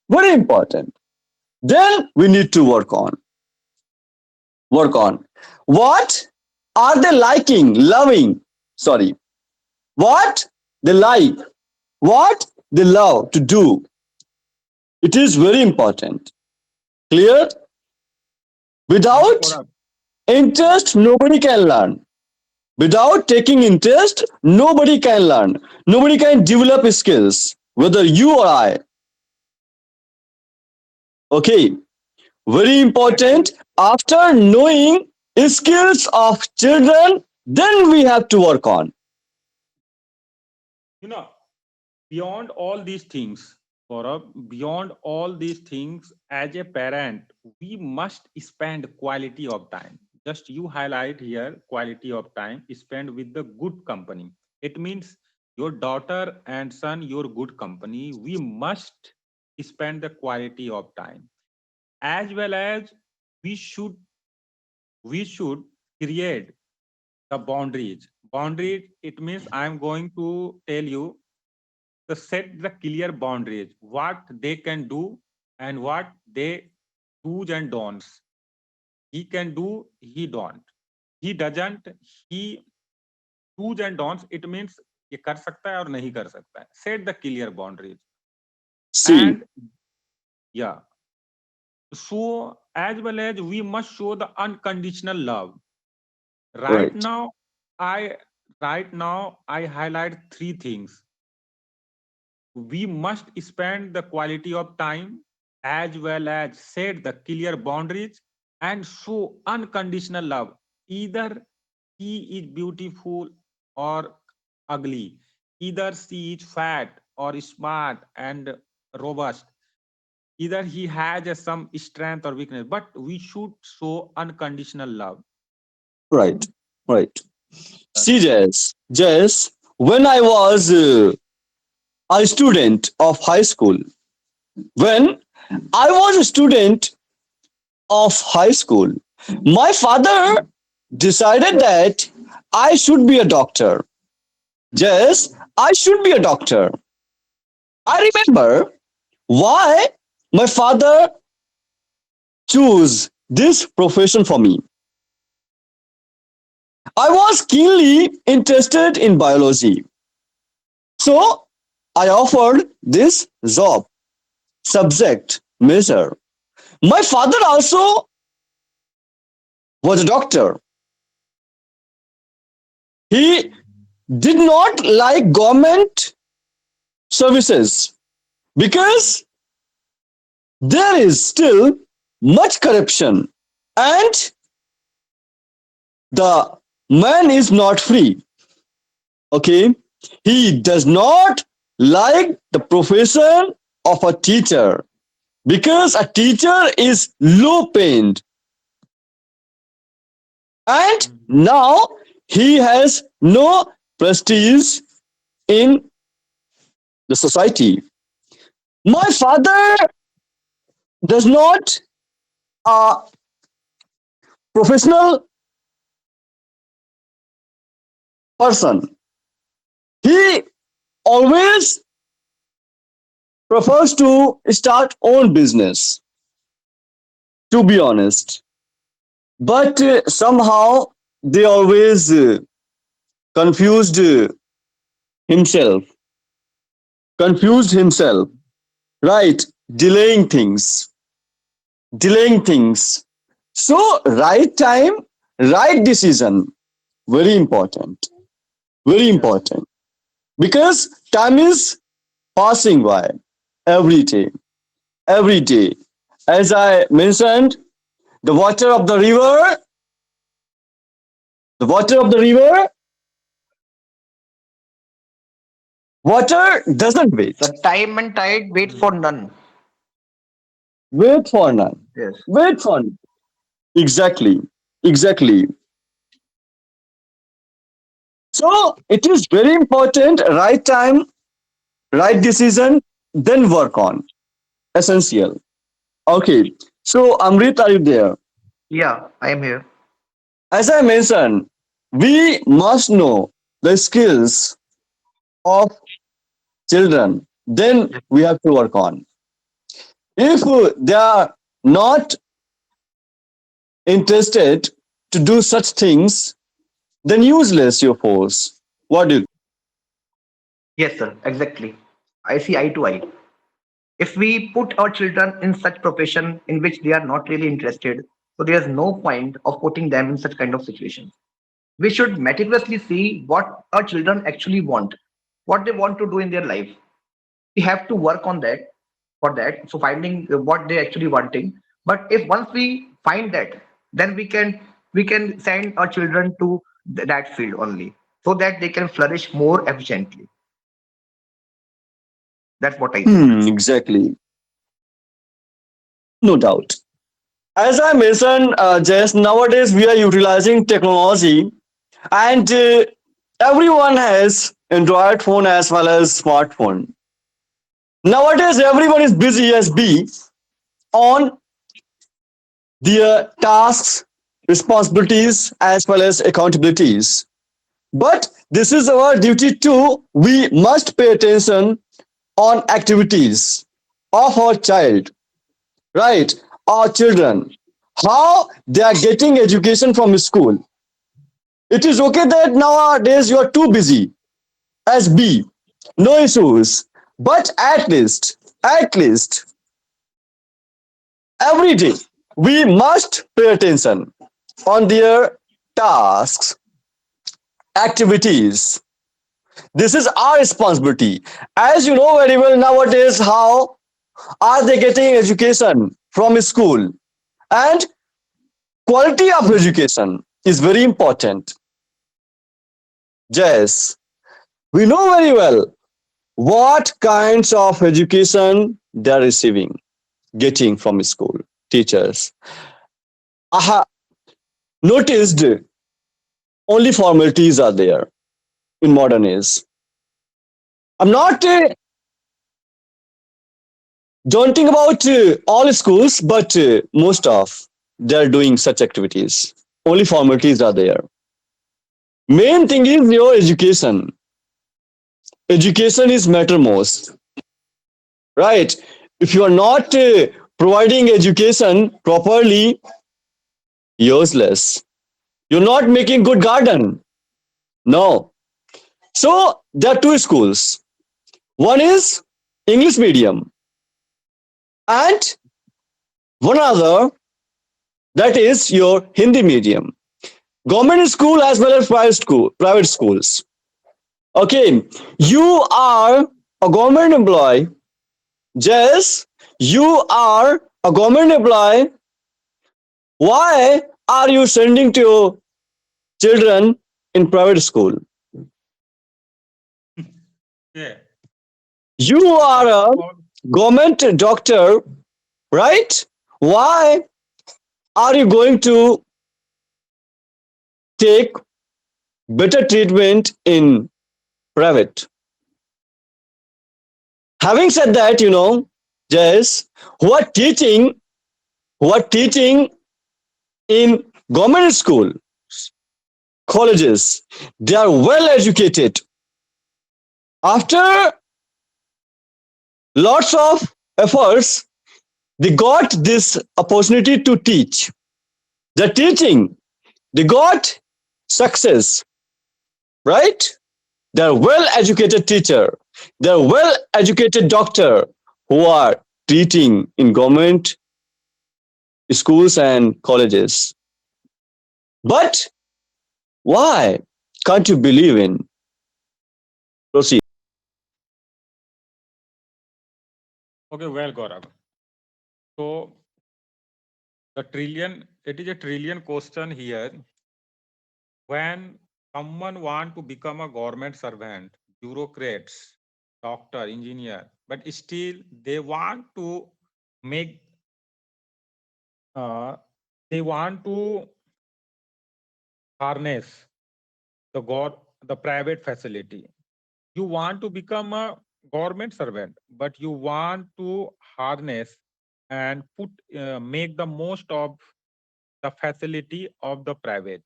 Very important. Then we need to work on what are they liking, loving. Sorry, what they like, what they love to do. It is very important. Clear? Yeah, Without Gaurav. interest, nobody can learn. Without taking interest, nobody can learn. Nobody can develop skills, whether you or I. Okay, very important. Actually, After knowing skills of children, then we have to work on. You know, beyond all these things, Gaurav, beyond all these things, as a parent, we must spend quality of time. Just you highlight here quality of time spent with the good company. It means your daughter and son, your good company. We must spend the quality of time, as well as we should we should create the boundaries. Boundaries. It means I'm going to tell you to set the clear boundaries, what they can do and what they do's and don'ts. He can do, he don't. He doesn't, he do's and don'ts. It means ये कर सकता है और नहीं कर सकता है. Set the clear boundaries. See, And yeah, so as well as we must show the unconditional love. Right right, now, I right now I highlight three things. We must spend the quality of time as well as set the clear boundaries and show unconditional love. Either he is beautiful or ugly, either she is fat or smart and robust, either he has some strength or weakness, but we should show unconditional love. right, right. Yes. See, Jess, when I was a student of high school, when I was a student of high school, my father decided that I should be a doctor. Yes, I should be a doctor. I remember why my father choose this profession for me. I was keenly interested in biology, so I offered this job subject measure. My father also was a doctor. He did not like government services because there is still much corruption and the man is not free. Okay, he does not like the profession of a teacher because a teacher is low paid and now he has no prestige in the society. My father does not a professional person. He always prefers to start own business, to be honest. But somehow they always confused himself, confused himself, right? Delaying things. So, right time, right decision, very important, very Yes. important. Because time is passing by every day, every day. As I mentioned, the water of the river, the water of the river, water doesn't wait. The time and tide wait for none. Wait for none. Yes. Wait for none. Exactly. Exactly. So it is very important, right time, right decision, then work on. Essential. Okay. So Amrit, are you there? Yeah, I am here. As I mentioned, we must know the skills of children. Then we have to work on. If they are not interested to do such things, then useless your force. What do you? Yes, sir, exactly. I see eye to eye. If we put our children in such profession in which they are not really interested, so there's no point of putting them in such kind of situations. We should meticulously see what our children actually want, what they want to do in their life. We have to work on that for that. So finding what they actually wanting. But if once we find that, then we can send our children to that field only, so that they can flourish more efficiently. That's what I say. Exactly. No doubt. As I mentioned, just nowadays we are utilizing technology, and everyone has Android phone as well as smartphone. Nowadays, everyone is busy as bee on their tasks, responsibilities, as well as accountabilities. But this is our duty too. We must pay attention on activities of our child, right? Our children, how they are getting education from school. It is okay that nowadays you are too busy as B, no issues. But at least every day we must pay attention on their tasks, activities. This is our responsibility. As you know very well nowadays, how are they getting education from school? And quality of education is very important. Yes, we know very well what kinds of education they are receiving, getting from school, teachers. I have noticed only formalities are there in modern age. I'm not daunting about all schools, but most of they are doing such activities. Only formalities are there. Main thing is your education. Education is matter most, right? If you are not providing education properly, useless. You're not making good garden. No. So there are two schools. One is English medium, and one other, that is your Hindi medium. Government school as well as private schools. Okay, you are a government employee. Jess, you are a government employee. Why are you sending to your children in private school? Yeah. You are First a of all, government doctor, right? Why are you going to take better treatment in private? Having said that, Jess, who are teaching, who are teaching in government school, colleges, they are well educated. After lots of efforts, they got this opportunity to teach. The teaching, they got success, right? They're well educated teacher. They're well educated doctor who are teaching in government schools and colleges. But why can't you believe in? Proceed. okay, well, Gaurav. So it is a trillion question here. When someone want to become a government servant, bureaucrats, doctor, engineer, but still they want to make, uh, they want to harness the private facility. You want to become a government servant, but you want to harness and make the most of the facility of the private.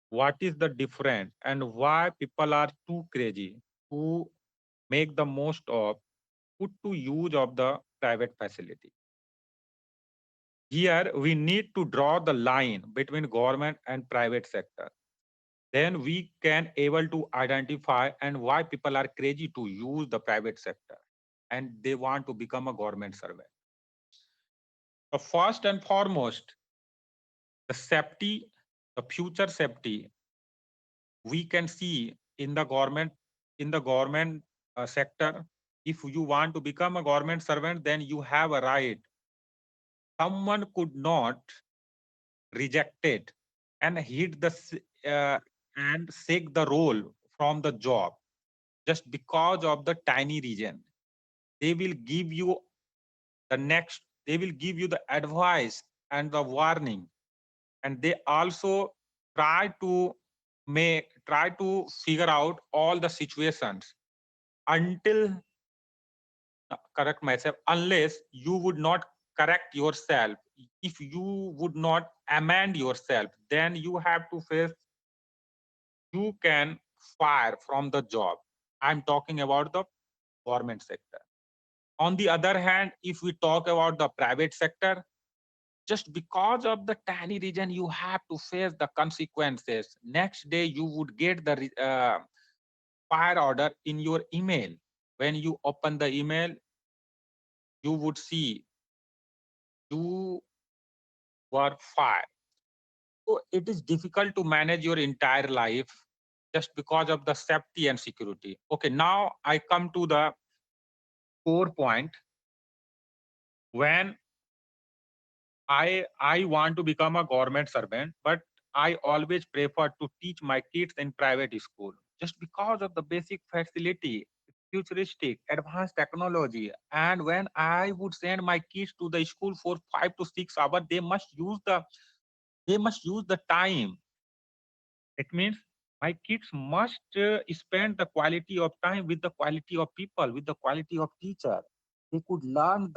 What is the difference and why people are too crazy to make the most of, put to use of the private facility? Here we need to draw the line between government and private sector. Then we can able to identify and why people are crazy to use the private sector and they want to become a government servant. So first and foremost, the safety, the future safety, we can see in the government sector. If you want to become a government servant, then you have a right. Someone could not reject it and and take the role from the job just because of the tiny reason. They will give you they will give you the advice and the warning, and they also try to try to figure out all the situations until correct myself, unless you would not correct yourself. If you would not amend yourself, then you have to face, you can fire from the job. I'm talking about the government sector. On the other hand, if we talk about the private sector, just because of the tiny region, you have to face the consequences. Next day, you would get the fire order in your email. When you open the email, you would see you were fired. So it is difficult to manage your entire life just because of the safety and security. Okay, now I come to the core point. When I want to become a government servant, but I always prefer to teach my kids in private school just because of the basic facility, futuristic, advanced technology. And when I would send my kids to the school for 5 to 6 hours, they must use the time. It means my kids must spend the quality of time with the quality of people, with the quality of teacher. They could learn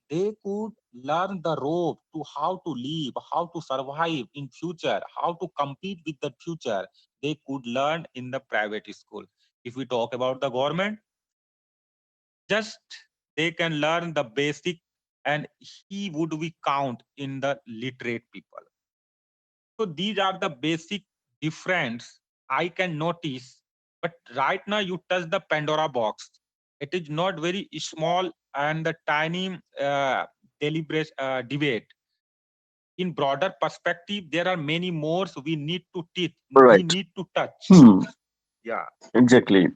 they could learn the rope to how to live, how to survive in future, how to compete with the future. They could learn in the private school. If we talk about the government, just they can learn the basic, and he would be count in the literate people. So these are the basic difference I can notice. But right now you touch the Pandora box. It is not very small and the tiny deliberate debate. In broader perspective, there are many more we need to teach. We Right. need to touch. Yeah. Exactly.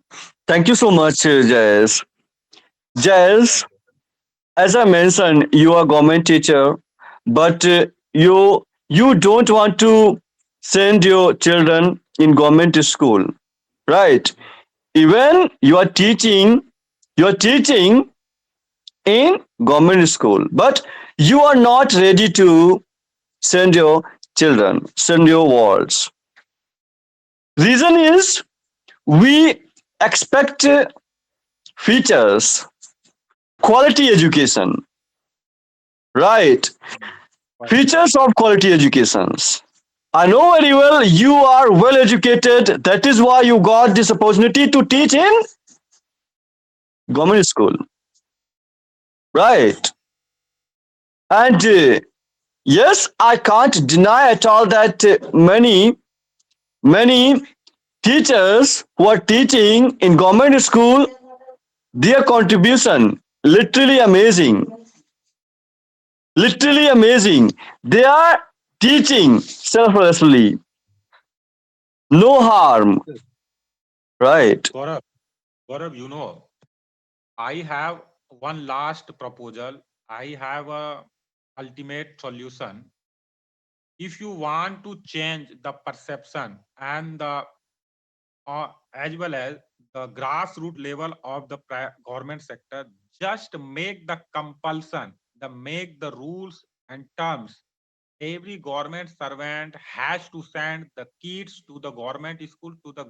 Thank you so much, Jayes. Jayes, as I mentioned, you are a government teacher, but you don't want to send your children in government school, right? Even you are teaching in government school, but you are not ready to send your children, send your wards. Reason is we expect features, quality education, right? Features of quality educations. I know very well you are well educated. That is why you got this opportunity to teach in government school, right? And yes, I can't deny at all that many teachers who are teaching in government school, their contribution literally amazing, literally amazing. They are teaching selflessly, no harm, right? Gaurav, you know, I have one last proposal. I have a ultimate solution. If you want to change the perception and the as well as the grassroots level of the government sector, just make the compulsion, the make the rules and terms. Every government servant has to send the kids to the government school to the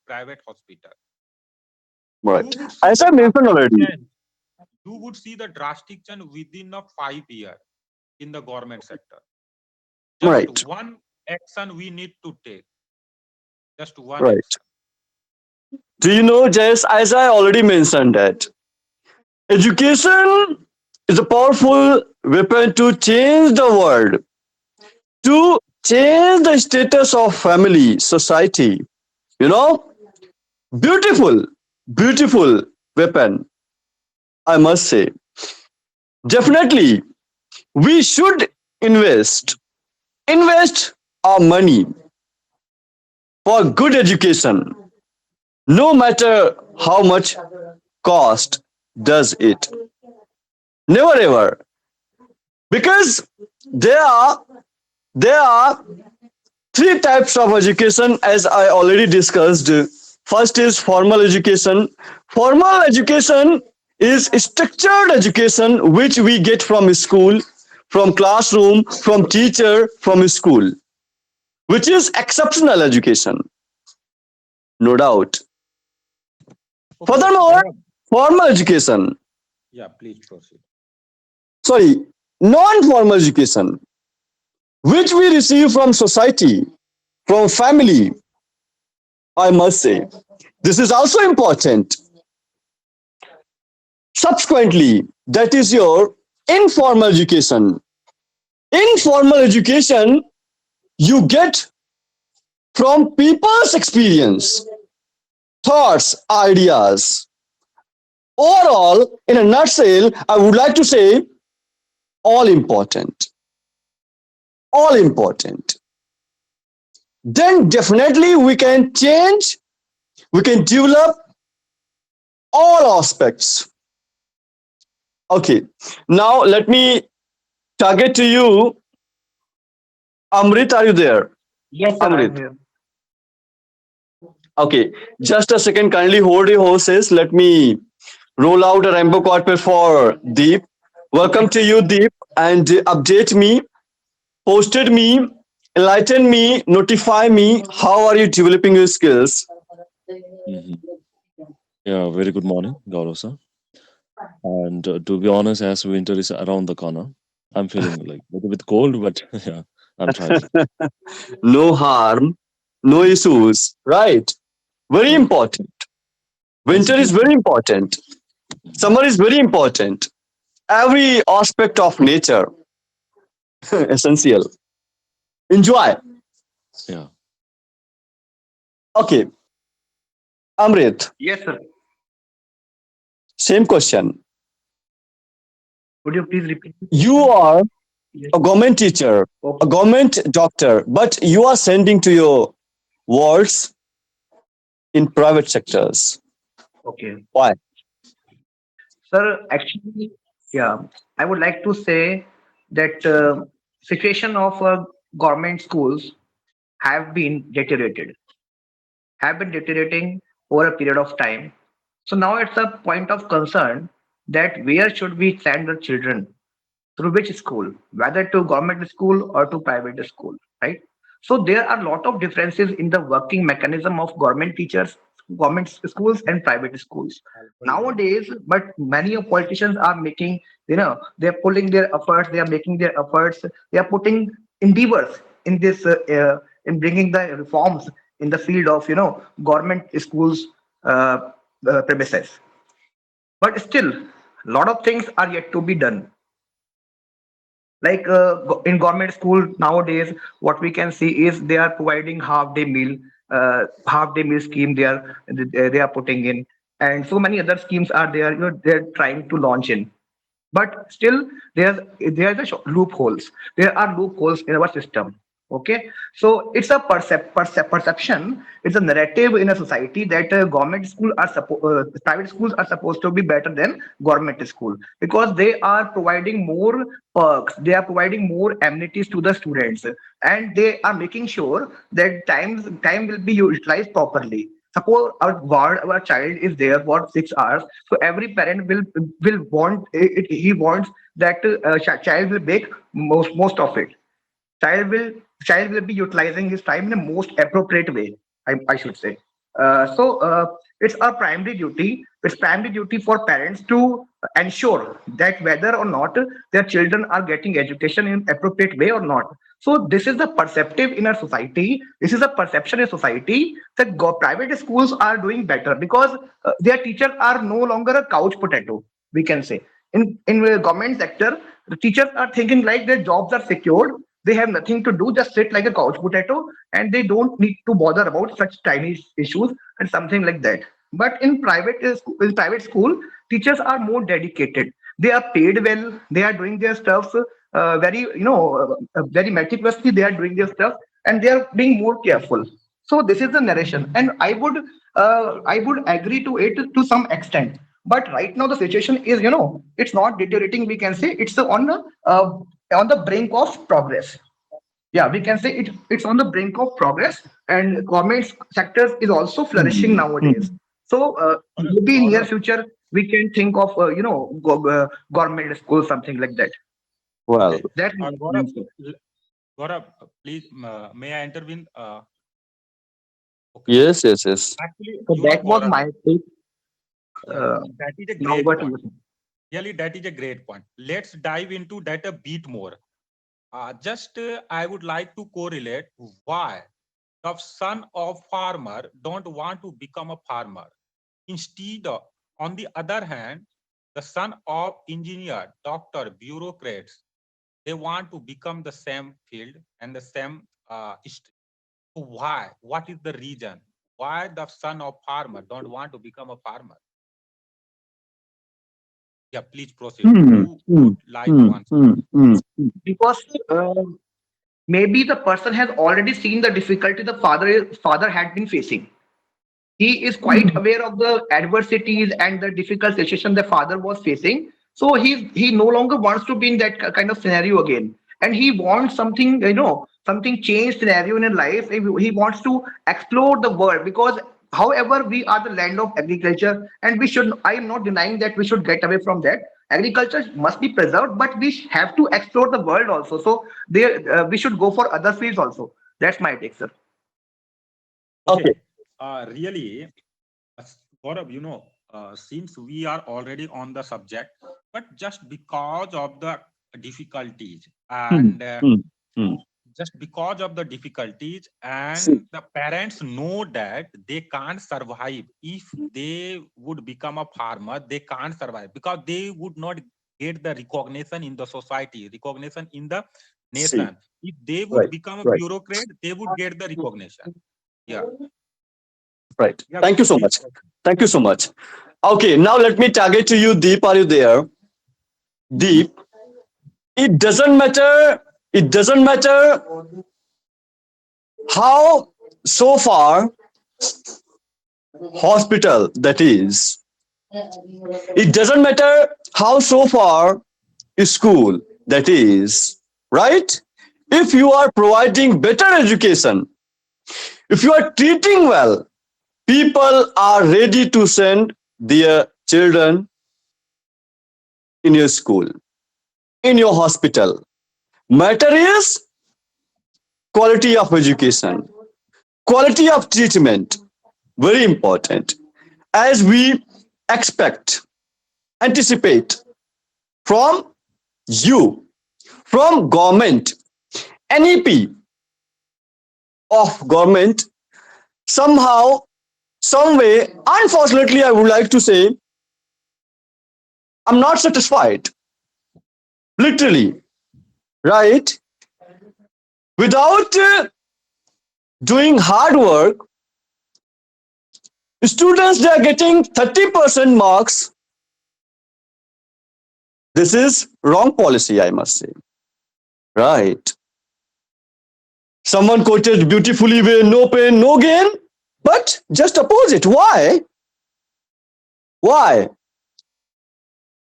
private hospital. Right. You would see As the I mentioned drastic already, change. You would see the drastic change within a 5 year in the government sector. Just right, one action we need to take. Just one right. action. Do you know, Jess, as I already mentioned that education is a powerful weapon to change the world, to change the status of family, society. You know, beautiful, beautiful weapon, I must say. Definitely, we should invest, invest our money for good education, no matter how much cost does it. Never ever. Because there are three types of education as I already discussed. First is formal education. Formal education is structured education which we get from school, from classroom, from teacher, from school, which is exceptional education, no doubt. Okay. Furthermore, formal education, Yeah, please proceed. sorry, non-formal education, which we receive from society, from family, I must say. This is also important. Subsequently, that is your informal education. Informal education you get from people's experience, thoughts, ideas. Overall, in a nutshell, I would like to say all important. All important. Then definitely we can change, we can develop all aspects. Okay, now let me target to you. Amrit, are you there? Yes, sir, I'm Amrit. here. Okay, just a second. Kindly hold your horses. Let me roll out a rainbow carpet for Deep. Welcome to you, Deep, and update me, posted me, enlighten me, notify me. How are you developing your skills? Mhm. Yeah, very good morning, Gaurav sir. And to be honest, as winter is around the corner, I'm feeling like a little bit cold, but yeah, I'm thriving. No harm, no issues. Right. Very Right. important. And Winter is second, very important. Summer is very important. Every aspect of nature essential. Enjoy. Yeah. Okay, Amrit, Yes, sir. same question. Would you please repeat? You are Yes. a government teacher, a Okay. government doctor, but you are sending to your wards in private sectors. Okay. Why? Sir, actually, yeah, I would like to say that situation of government schools have been deteriorating over a period of time. So now it's a point of concern that where should we send the children, through which school, whether to government school or to private school, right? So there are a lot of differences in the working mechanism of government teachers, government schools and private schools nowadays. But many of politicians are making, they're pulling their efforts, they are making their efforts, they are putting endeavors in this in bringing the reforms in the field of government schools premises. But still, a lot of things are yet to be done. Like in government school nowadays, what we can see is they are providing half day meal scheme they are putting in, and so many other schemes are there, they're trying to launch in. But still, there's the loopholes. There are loopholes in our system. Okay, so it's a perception. It's a narrative in a society that private schools are supposed to be better than government school because they are providing more perks. They are providing more amenities to the students, and they are making sure that time will be utilized properly. Suppose our child is there for 6 hours, so every parent will want it, he wants that child will make most of it. Child will be utilizing his time in a most appropriate way, I should say. So it's our primary duty. It's primary duty for parents to ensure that whether or not their children are getting education in appropriate way or not. So this is the perceptive in our society. This is a perception in society that private schools are doing better because their teachers are no longer a couch potato. We can say in the government sector, the teachers are thinking like their jobs are secured. They have nothing to do, just sit like a couch potato, and they don't need to bother about such tiny issues and something like that. But in private school, teachers are more dedicated. They are paid well. They are doing their stuff very meticulously. They are doing their stuff, and they are being more careful. So this is the narration, and I would agree to it to some extent. But right now the situation is, it's not deteriorating. We can say it's on the brink of progress. Yeah, we can say it's on the brink of progress, and government sectors is also flourishing nowadays. So maybe in near Gaurav, future we can think of government school, something like that. Well, That's my Gaurav, opinion, sir. Gaurav, please, may I intervene? Okay. yes, yes, yes. Actually, So that was Gaurav, my take. yeah, Uh, that is a Now great what point. you? Really, that is a great point. Let's dive into that a bit more. Just I would like to correlate why the son of farmer don't want to become a farmer. Instead, on the other hand, the son of engineer, doctor, bureaucrats, they want to become the same field and the same stream. So why? What is the reason? Why the son of farmer don't want to become a farmer? Yeah, please proceed. Hmm, Who hmm, would like hmm, to answer? hmm, hmm. Because maybe the person has already seen the difficulty the father had been facing. He is quite aware of the adversities and the difficult situation the father was facing. So he no longer wants to be in that kind of scenario again, and he wants something, something changed scenario in his life. He wants to explore the world because however we are the land of agriculture, and we should, I am not denying that we should get away from that. Agriculture must be preserved, but we have to explore the world also. So there we should go for other fields also. That's my take, sir. Okay. Okay. Really, Gaurav, since we are already on the subject, but just because of the difficulties Hmm, and hmm, hmm. just because of the difficulties, See, and the parents know that they can't survive if they would become a farmer. They can't survive because they would not get the recognition in the society, recognition in the see, nation. If they would right, become a right, bureaucrat, they would get the recognition. Yeah. right. Yeah, Thank you so please. much. Thank you so much. Okay, now let me target to you, Deep. Are you there? Deep. It doesn't matter. It doesn't matter how so far hospital that is. It doesn't matter how so far school that is, right? If you are providing better education, if you are treating well, people are ready to send their children in your school, in your hospital. Matter is quality of education, quality of treatment, very important. As we expect, anticipate from you, from government, NEP of government, somehow, some way, unfortunately, I would like to say, I'm not satisfied. Literally, right? Without doing hard work, students they are getting 30% marks. This is wrong policy, I must say. Right. Someone quoted beautifully where no pain, no gain. But just opposite. Why? Why?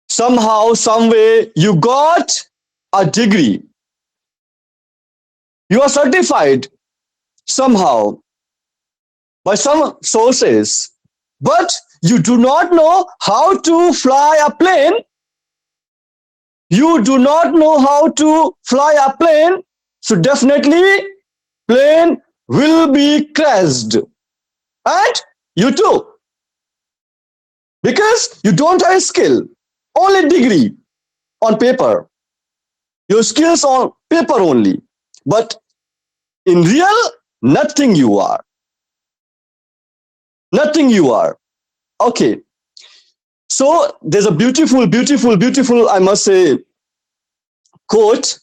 Somehow, some way, you got a degree. You are certified somehow by some sources, but you do not know how to fly a plane. You do not know how to fly a plane, so definitely plane will be crashed. And you too, because you don't have skill, only degree on paper, your skills on paper only, but in real, nothing you are, nothing you are. Okay, so there's a beautiful, I must say, quote.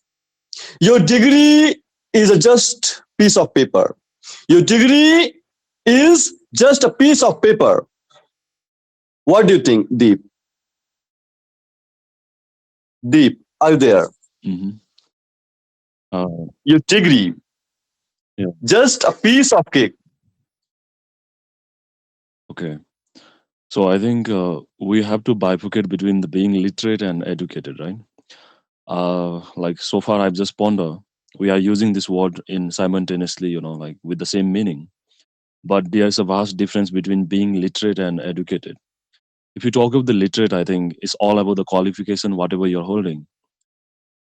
Your degree is a just piece of paper. Your degree is just a piece of paper. What do you think, Deep? Deep, are you there? Hmm. Uh, Your degree, yeah. just a piece of cake. Okay. So I think we have to bifurcate between the being literate and educated, right? Like so far, I've just ponder. We are using this word in simultaneously, like with the same meaning. But there's a vast difference between being literate and educated. If you talk of the literate, I think it's all about the qualification, whatever you're holding.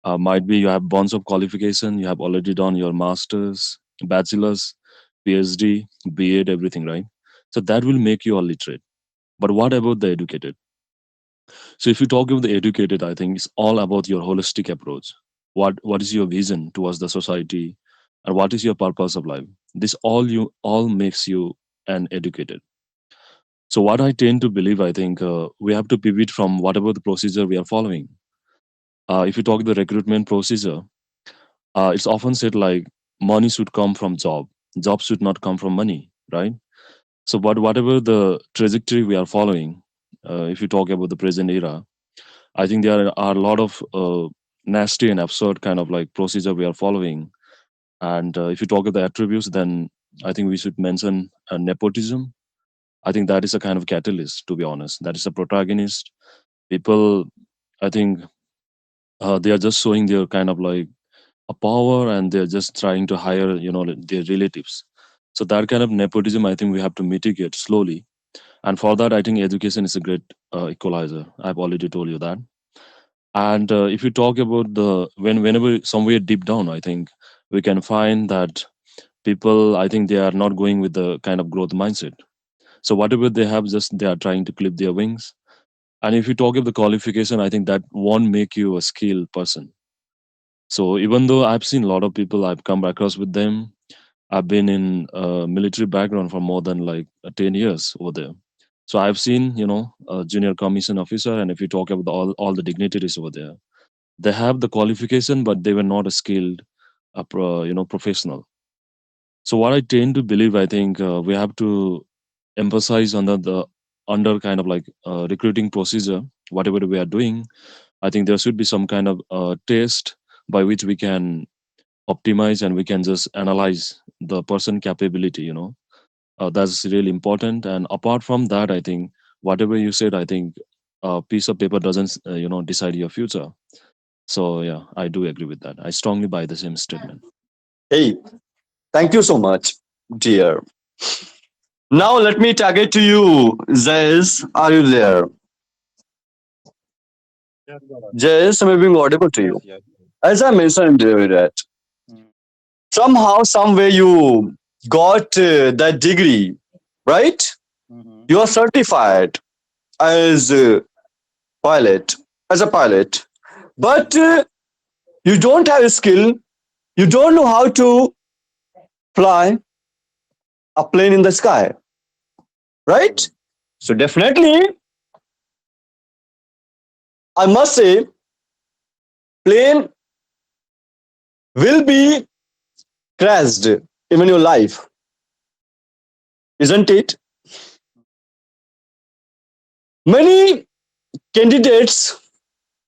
Might be you have bonds of qualification, you have already done your master's, bachelor's, PhD, B.Ed, everything, right? So that will make you a literate. But what about the educated? So if you talk about the educated, I think it's all about your holistic approach. What is your vision towards the society, and what is your purpose of life? This all makes you an educated. So what I tend to believe, I think we have to pivot from whatever the procedure we are following. If you talk the recruitment procedure, it's often said like money should come from job should not come from money, right? So but whatever the trajectory we are following, if you talk about the present era, I think there are a lot of nasty and absurd kind of like procedure we are following. And if you talk of the attributes, then I think we should mention nepotism. I think that is a kind of catalyst, to be honest. That is a protagonist. People, I think, they are just showing their kind of like a power, and they're just trying to hire, their relatives. So that kind of nepotism, I think we have to mitigate slowly. And for that, I think education is a great equalizer. I've already told you that. And if you talk about whenever somewhere deep down, I think we can find that people, I think they are not going with the kind of growth mindset. So whatever they have, just they are trying to clip their wings. And if you talk of the qualification, I think that won't make you a skilled person. So even though I've seen a lot of people, I've come across with them. I've been in a military background for more than like 10 years over there. So I've seen, a junior commission officer, and if you talk about all the dignitaries over there, they have the qualification, but they were not a skilled, professional. So what I tend to believe, I think we have to emphasize under kind of like recruiting procedure, whatever we are doing. I think there should be some kind of test by which we can optimize and we can just analyze the person capability. That's really important. And apart from that, I think whatever you said, I think a piece of paper doesn't decide your future. So yeah, I do agree with that. I strongly buy the same statement. Hey, thank you so much, dear. Now let me target to you, Zez. Are you there? Yes, Gaurav. Jez, am I being audible to you? Yes. As I mentioned, that Mm. somehow, somewhere you got that degree, right? Mhm. You are certified as a pilot, as a pilot, but you don't have a skill. You don't know how to fly a plane in the sky, right? So definitely, I must say, plane will be crashed even your life, isn't it? Many candidates,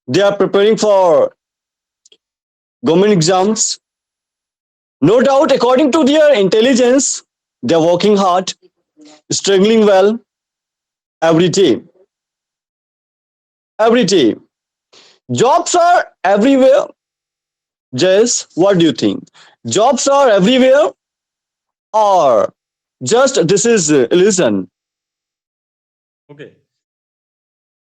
they are preparing for government exams. No doubt, according to their intelligence, they are working hard, struggling well every day. Every day. Jobs are everywhere. Jess, what do you think? Jobs are everywhere, or just this is illusion? Okay.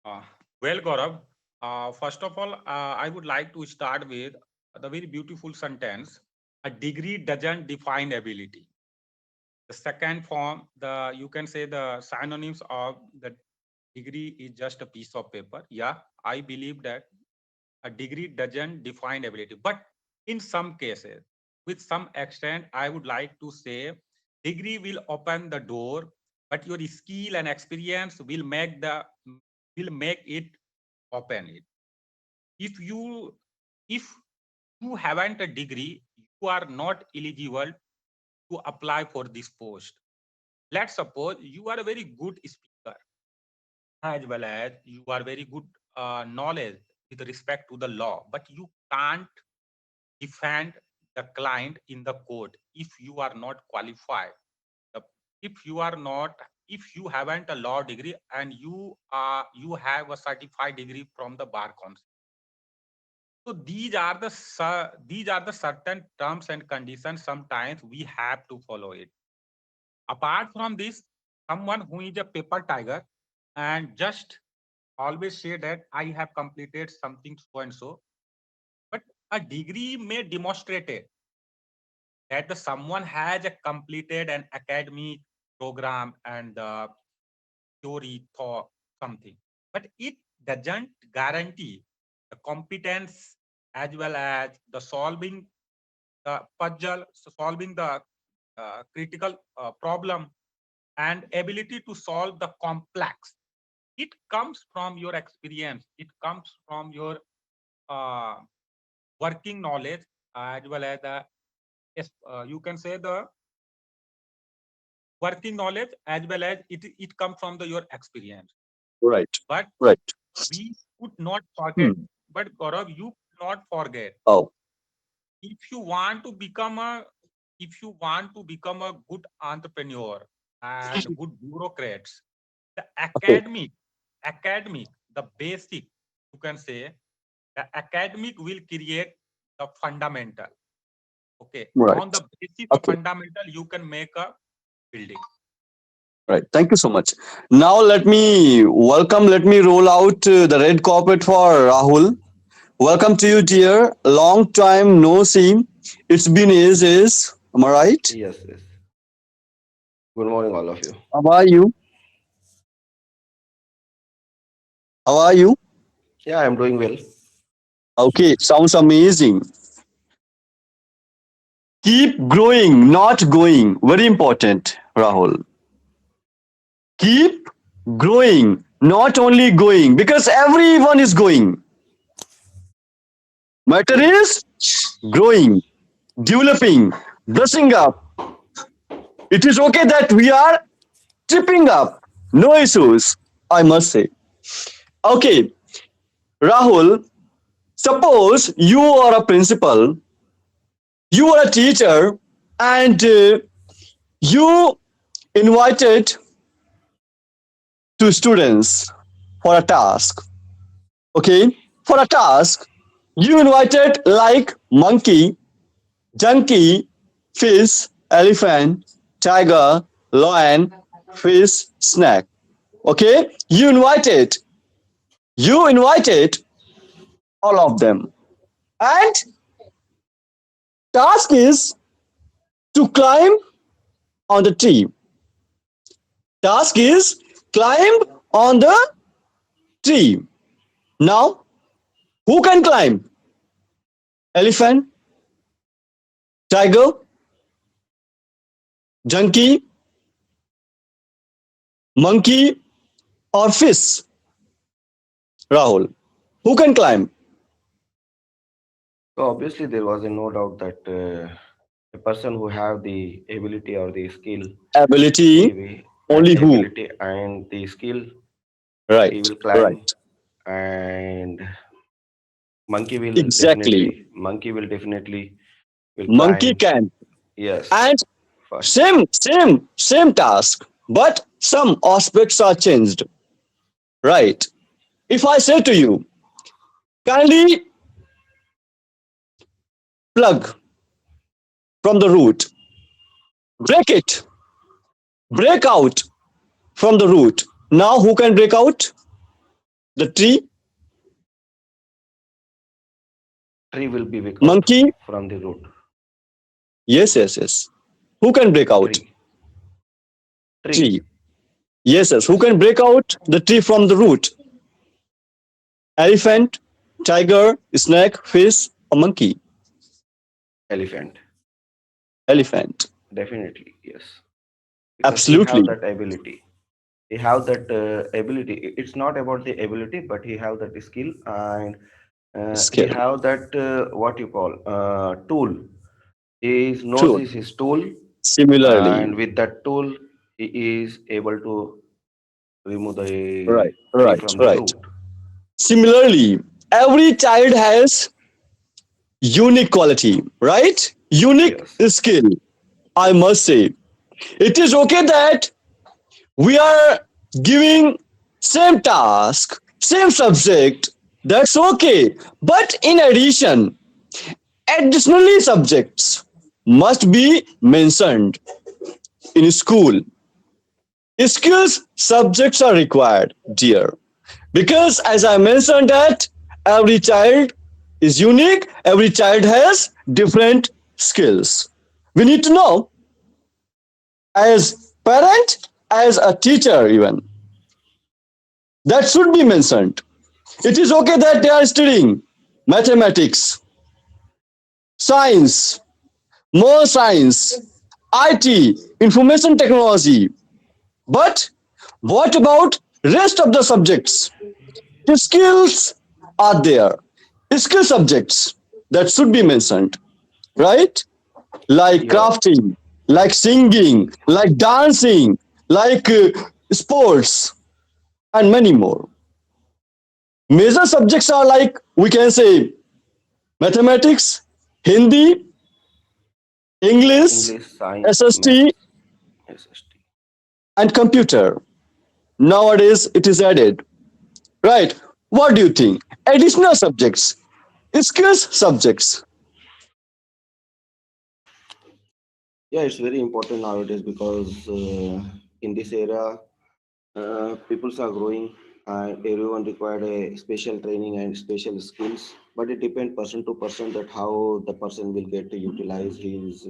Uh, well, Gaurav, first of all, I would like to start with the very beautiful sentence: a degree doesn't define ability. The second form, the you can say the synonyms of the degree is just a piece of paper. Yeah, I believe that a degree doesn't define ability, but in some cases, with some extent, I would like to say degree will open the door, but your skill and experience will make it open it. If you if you haven't a degree, you are not eligible to apply for this post. Let's suppose you are a very good speaker, as well as you are very good knowledge with respect to the law, but you can't defend the client in the court if you are not qualified. The- if you are not, if you haven't a law degree and you have a certified degree from the bar council. So these are the certain terms and conditions. Sometimes we have to follow it. Apart from this, someone who is a paper tiger and just always say that I have completed something so and so, but a degree may demonstrate it that the someone has a completed an academic program and theory thought something, but it doesn't guarantee the competence as well as the solving the puzzle, solving the critical problem and ability to solve the complex. It comes from your experience. It comes from your uh, working knowledge as well as the you can say the working knowledge as well as it comes from your experience. Right, But right. we could not forget. Hmm. But Gaurav, you could not forget Oh, if you want to become a good entrepreneur and good bureaucrats, the okay, academic, the basic, you can say, the academic will create the fundamental. Okay, on right. the basis of Okay, fundamental, you can make a building. right. Thank you so much. Now let me roll out the red carpet for Rahul. Welcome to you, dear. Long time no see. It's been ages. Am I right? Yes, yes. Good morning, all of you. How are you? How are you? Yeah, I'm doing well. Okay, sounds amazing. Keep growing, not going. Very important, Rahul. Keep growing, not only going, because everyone is going. Matter is growing, developing, brushing up. It is okay that we are tripping up. No issues, I must say. Okay, Rahul, suppose you are a principal, you are a teacher, and you invited two students for a task. Okay, for a task, you invited like monkey, donkey, fish, elephant, tiger, lion, fish, snake. Okay, you invited all of them. And task is to climb on the tree. Task is climb on the tree. Now, who can climb? Elephant, tiger, donkey, monkey, or fish? Rahul, who can climb? So obviously there was a no doubt that a person who have the ability or the skill, Ability, only who? ability and the skill, he Right, will right. climb, and Exactly. monkey will definitely will Monkey climb. can. Yes, And first. same task, but some aspects are changed. Right. If I say to you, kindly plug from the root, break it, break out from the root. Now who can break out? The tree, Tree will be wake out monkey? from the root. Yes, yes, yes. Who can break out? Tree. Tree. Tree. Yes, yes. Who Yes. can break out the tree from the root? Elephant, tiger, snake, fish, or monkey? Elephant. Elephant. Definitely. Yes. Because he have Absolutely. that ability. He have that ability. It's not about the ability, but he have that skill, and he Skill. have that what you call tool. His nose True. is his tool, Similarly. and with that tool, he is able to remove the Right, tree right, from the right. root. Similarly, every child has unique quality, right? Unique Yes. skill, I must say. It is okay that we are giving same task, same subject. That's okay. But in addition, additionally subjects must be mentioned in school. Skills subjects are required, dear. Because as I mentioned that every child is unique, every child has different skills. We need to know as parent, as a teacher even. That should be mentioned. It is okay that they are studying mathematics, science, more science, IT, information technology. But what about rest of the subjects? The skills are there. Skill subjects that should be mentioned, right? Like Yeah. crafting, like singing, like dancing, like sports, and many more. Major subjects are like, we can say, mathematics, Hindi, English, English, science, SST, maths, SST. and computer. Nowadays, it is added, right? What do you think? Additional subjects, skills subjects. Yeah, it's very important nowadays because in this era, peoples are growing and everyone required a special training and special skills. But it depends person to person that how the person will get to utilize his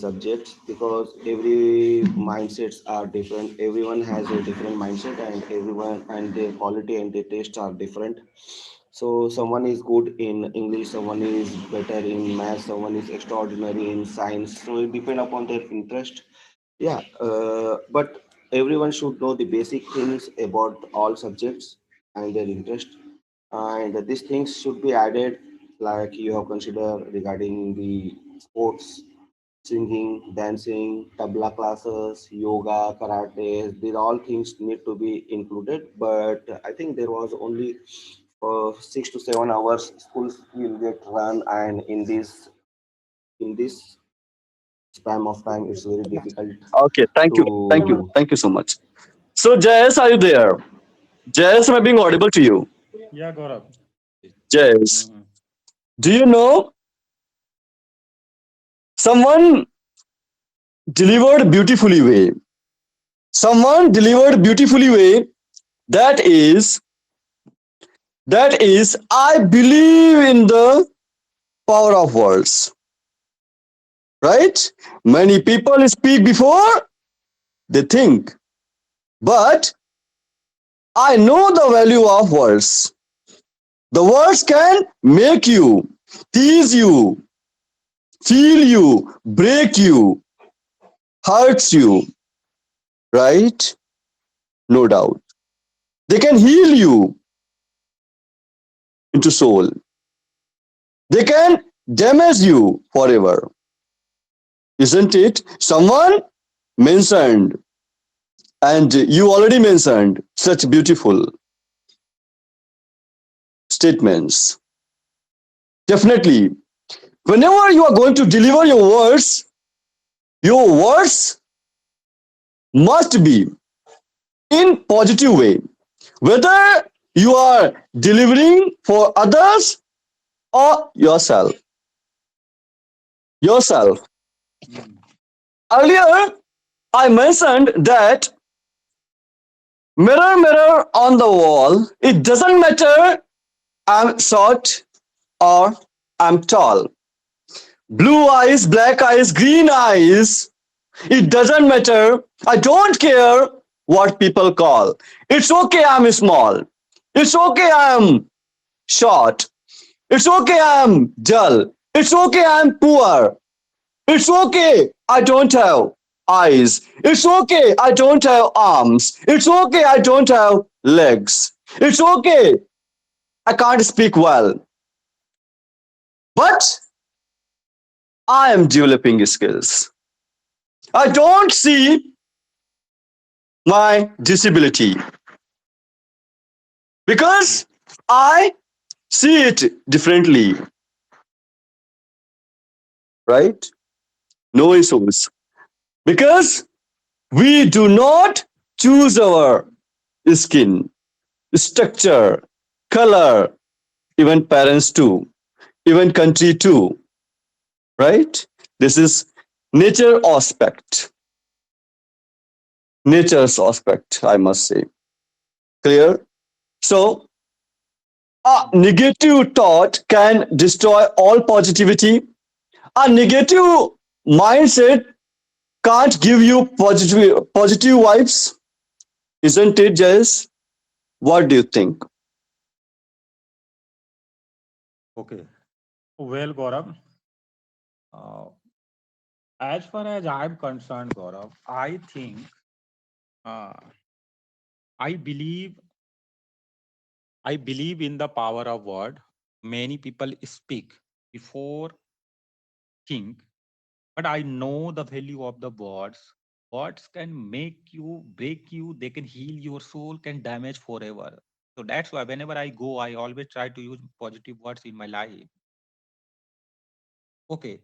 subjects, because every mindsets are different. Everyone has a different mindset, and everyone and their quality and their tastes are different. So someone is good in English, someone is better in math, someone is extraordinary in science. So it depends upon their interest. Yeah, but everyone should know the basic things about all subjects and their interest. And these things should be added, like you have considered regarding the sports, singing, dancing, tabla classes, yoga, karate. These all things need to be included. But I think there was only 6 to 7 hours schools will get run, and in this span of time, it's very difficult Okay, thank you, thank you, to. thank you so much. So, Jayes, are you there? Jayes, am I being audible to you? Yeah, Gaurav. Jayes, Mhm. do you know someone delivered beautifully way? Someone delivered beautifully way. That is, I believe in the power of words. Right? Many people speak before they think, but I know the value of words. The words can make you, tease you, feel you, break you, hurts you, right? No doubt. They can heal you into soul. They can damage you forever. Isn't it? Someone mentioned, and you already mentioned such beautiful statements. Definitely, whenever you are going to deliver your words must be in positive way. Whether you are delivering for others or yourself. Yourself. Mhm. Earlier, I mentioned that mirror, mirror on the wall, it doesn't matter I'm short or I'm tall. Blue eyes, black eyes, green eyes, it doesn't matter. I don't care what people call. It's okay I'm small. It's okay I'm short. It's okay I'm dull. It's okay I'm poor. It's okay I don't have eyes. It's okay I don't have arms. It's okay I don't have legs. It's okay I can't speak well. But I am developing skills. I don't see my disability because I see it differently, right? No issues. Because we do not choose our skin, structure, color, even parents too, even country too, right? This is nature aspect, nature's aspect, I must say. Clear? So, a negative thought can destroy all positivity. A negative mindset can't give you positive vibes, isn't it, Jess? What do you think? Okay. Well, Gaurav, uh, as far as I'm concerned, Gaurav, I think uh, I believe I believe in the power of word. Many people speak before think, but I know the value of the words. Words can make you, break you, they can heal your soul, can damage forever. So that's why whenever I go, I always try to use positive words in my life. Okay,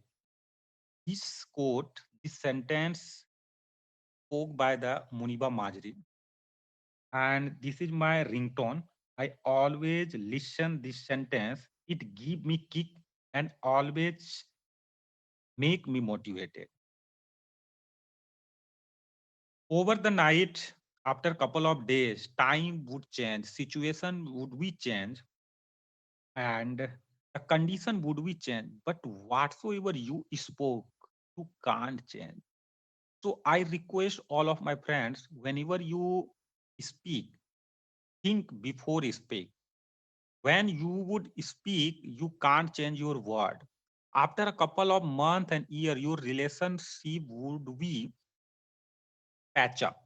this quote, this sentence spoke by the Muniba Majri, and this is my ringtone. I always listen this sentence. It give me kick and always make me motivated. Over the night, after a couple of days, time would change, situation would be change, and the condition would be change. But whatsoever you spoke, you can't change. So I request all of my friends, whenever you speak, think before you speak. when you would speak, you can't change your word. After a couple of months and year, your relationship would be patch up.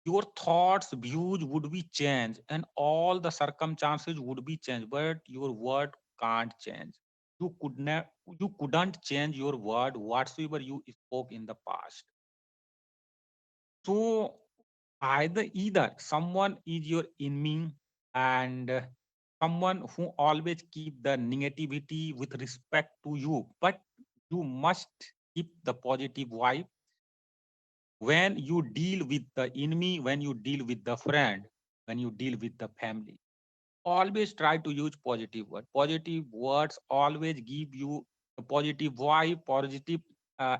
Your thoughts, views would be changed, and all the circumstances would be changed, but your word can't change. You couldn't change your word whatsoever you spoke in the past. So either someone is your enemy and someone who always keep the negativity with respect to you, but you must keep the positive vibe when you deal with the enemy, when you deal with the friend, when you deal with the family. Always try to use positive words. Positive words always give you a positive vibe, positive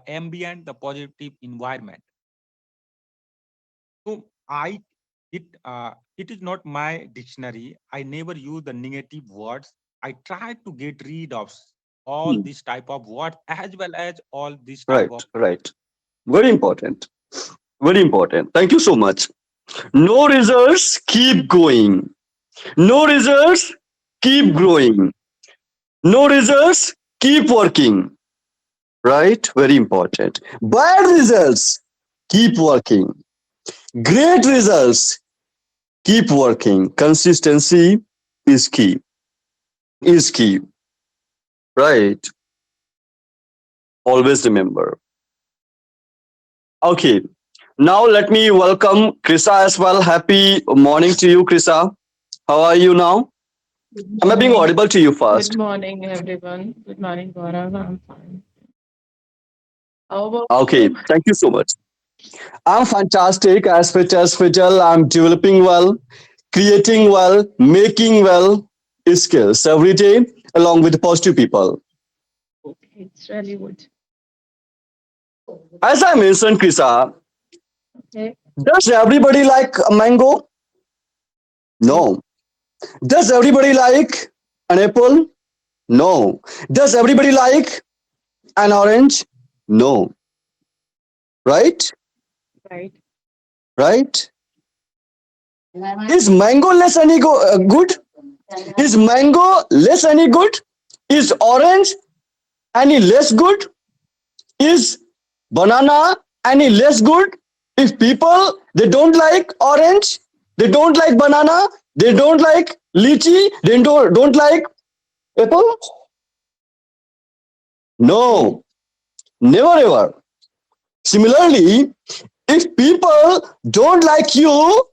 ambient, the positive environment. So it is not my dictionary. I never use the negative words. I try to get rid of all Hmm. this type of words as well as all this type Right, of. right. Very important. Very important. Thank you so much. No results, keep going. No results, keep growing. No results, keep working. Right? Very important. Bad results, keep working. Great results, keep working. Consistency is key. Is key. Right? Always remember. Okay. Now let me welcome Krisa as well. Happy morning to you, Krisa. How are you now? Good Am I being morning. audible to you Good first? morning, everyone. Good morning, Gaurav. I'm fine. How about Okay. you? Thank you so much. I'm fantastic, as fit as fiddle. I'm developing well, creating well, making well skills every day along with positive people. Okay, it's really good. As I mentioned, Krisa, Okay. does everybody like a mango? Yes. No. Does everybody like an apple? No. Does everybody like an orange? No. Right? Right. Right? Is mango less any good? Is mango less any good? Is orange any less good? Is banana any less good? If people they don't like orange, they don't like banana, they don't like lychee, they don't like apple? Okay. No, never ever. Similarly, if people don't like you,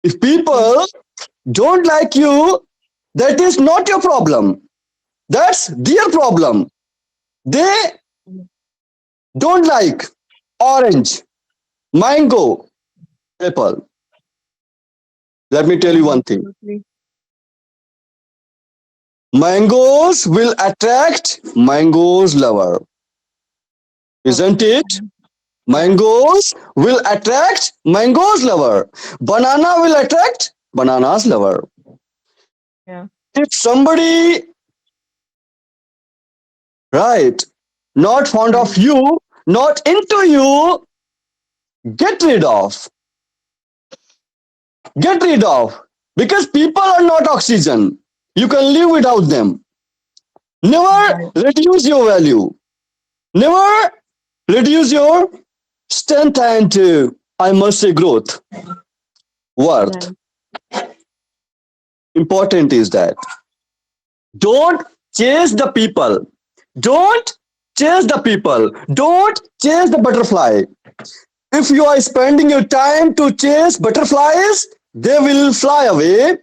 if Okay. people don't like you, that is not your problem. That's their problem. They Mm, don't like orange, mango, apple. Let me tell you yeah, one thing. absolutely. Mangoes will attract mangoes lover, isn't Okay. it? Yeah. Mangoes will attract mangoes lover. Banana will attract bananas lover. Yeah. If somebody, right, not fond of Right. you, not into you, get rid of. Get rid of. Because people are not oxygen. You can live without them. Never Right. reduce your value. Never reduce your strength and I must say growth. Worth. Right. Important is that. Don't chase the people. Don't chase the people. Don't chase the butterfly. If you are spending your time to chase butterflies, they will fly away.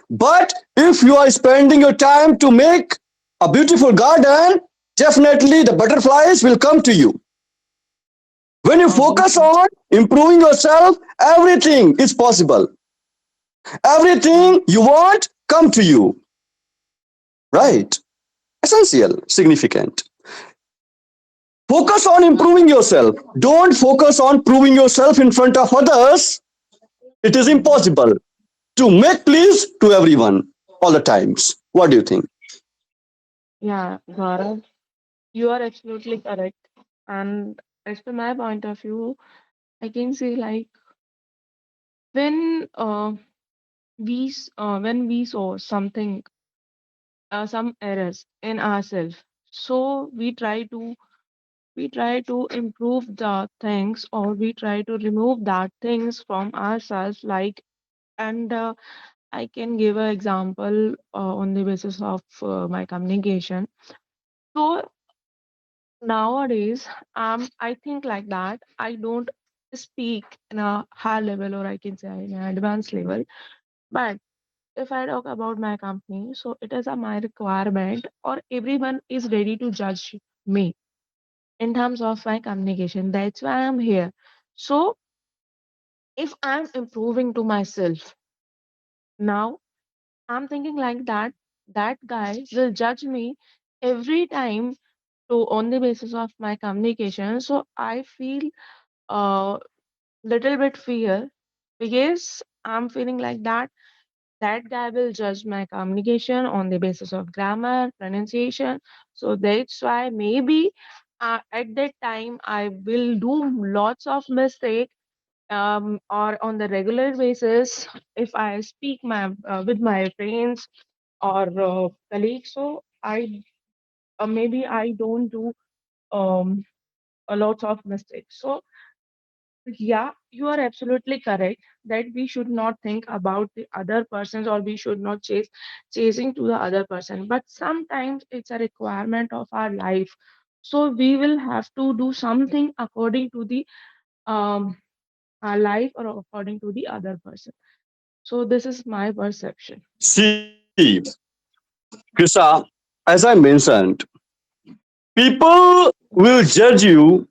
But if you are spending your time to make a beautiful garden, definitely the butterflies will come to you. When you focus Obviously. on improving yourself, everything is possible. Right. Everything you want come to you. Right. Right? Essential, significant. Focus on improving yourself. Don't focus on proving yourself in front of others. It is Mm, impossible to make please to everyone all the times. What do you think? yeah, Gaurav, you are absolutely correct. And as per my point of view, I can say like when when we saw something, some errors in ourselves, so we try to improve the things, or we try to remove that things from ourselves, like. And I can give an example on the basis of my communication. So nowadays, I think like that. I don't speak in a high level, or I can say in an advanced level. But if I talk about my company, so it is my requirement, or everyone is ready to judge me in terms of my communication. That's why I'm here. So if I'm improving to myself now, I'm thinking like that. That guy will judge me every time to on the basis of my communication. So I feel a little bit fear, because I'm feeling like that guy will judge my communication on the basis of grammar, pronunciation. So that's why maybe at that time I will do lots of mistake, or on the regular basis if I speak my with my friends or colleagues. So I maybe I don't do um, a lot of mistakes. So yeah, you are absolutely correct that we should not think about the other persons, or we should not chasing to the other person. But sometimes it's a requirement of our life. So we will have to do something according to the um our life, or according to the other person. So this is my perception. See, Krisa, as I mentioned, people will judge you.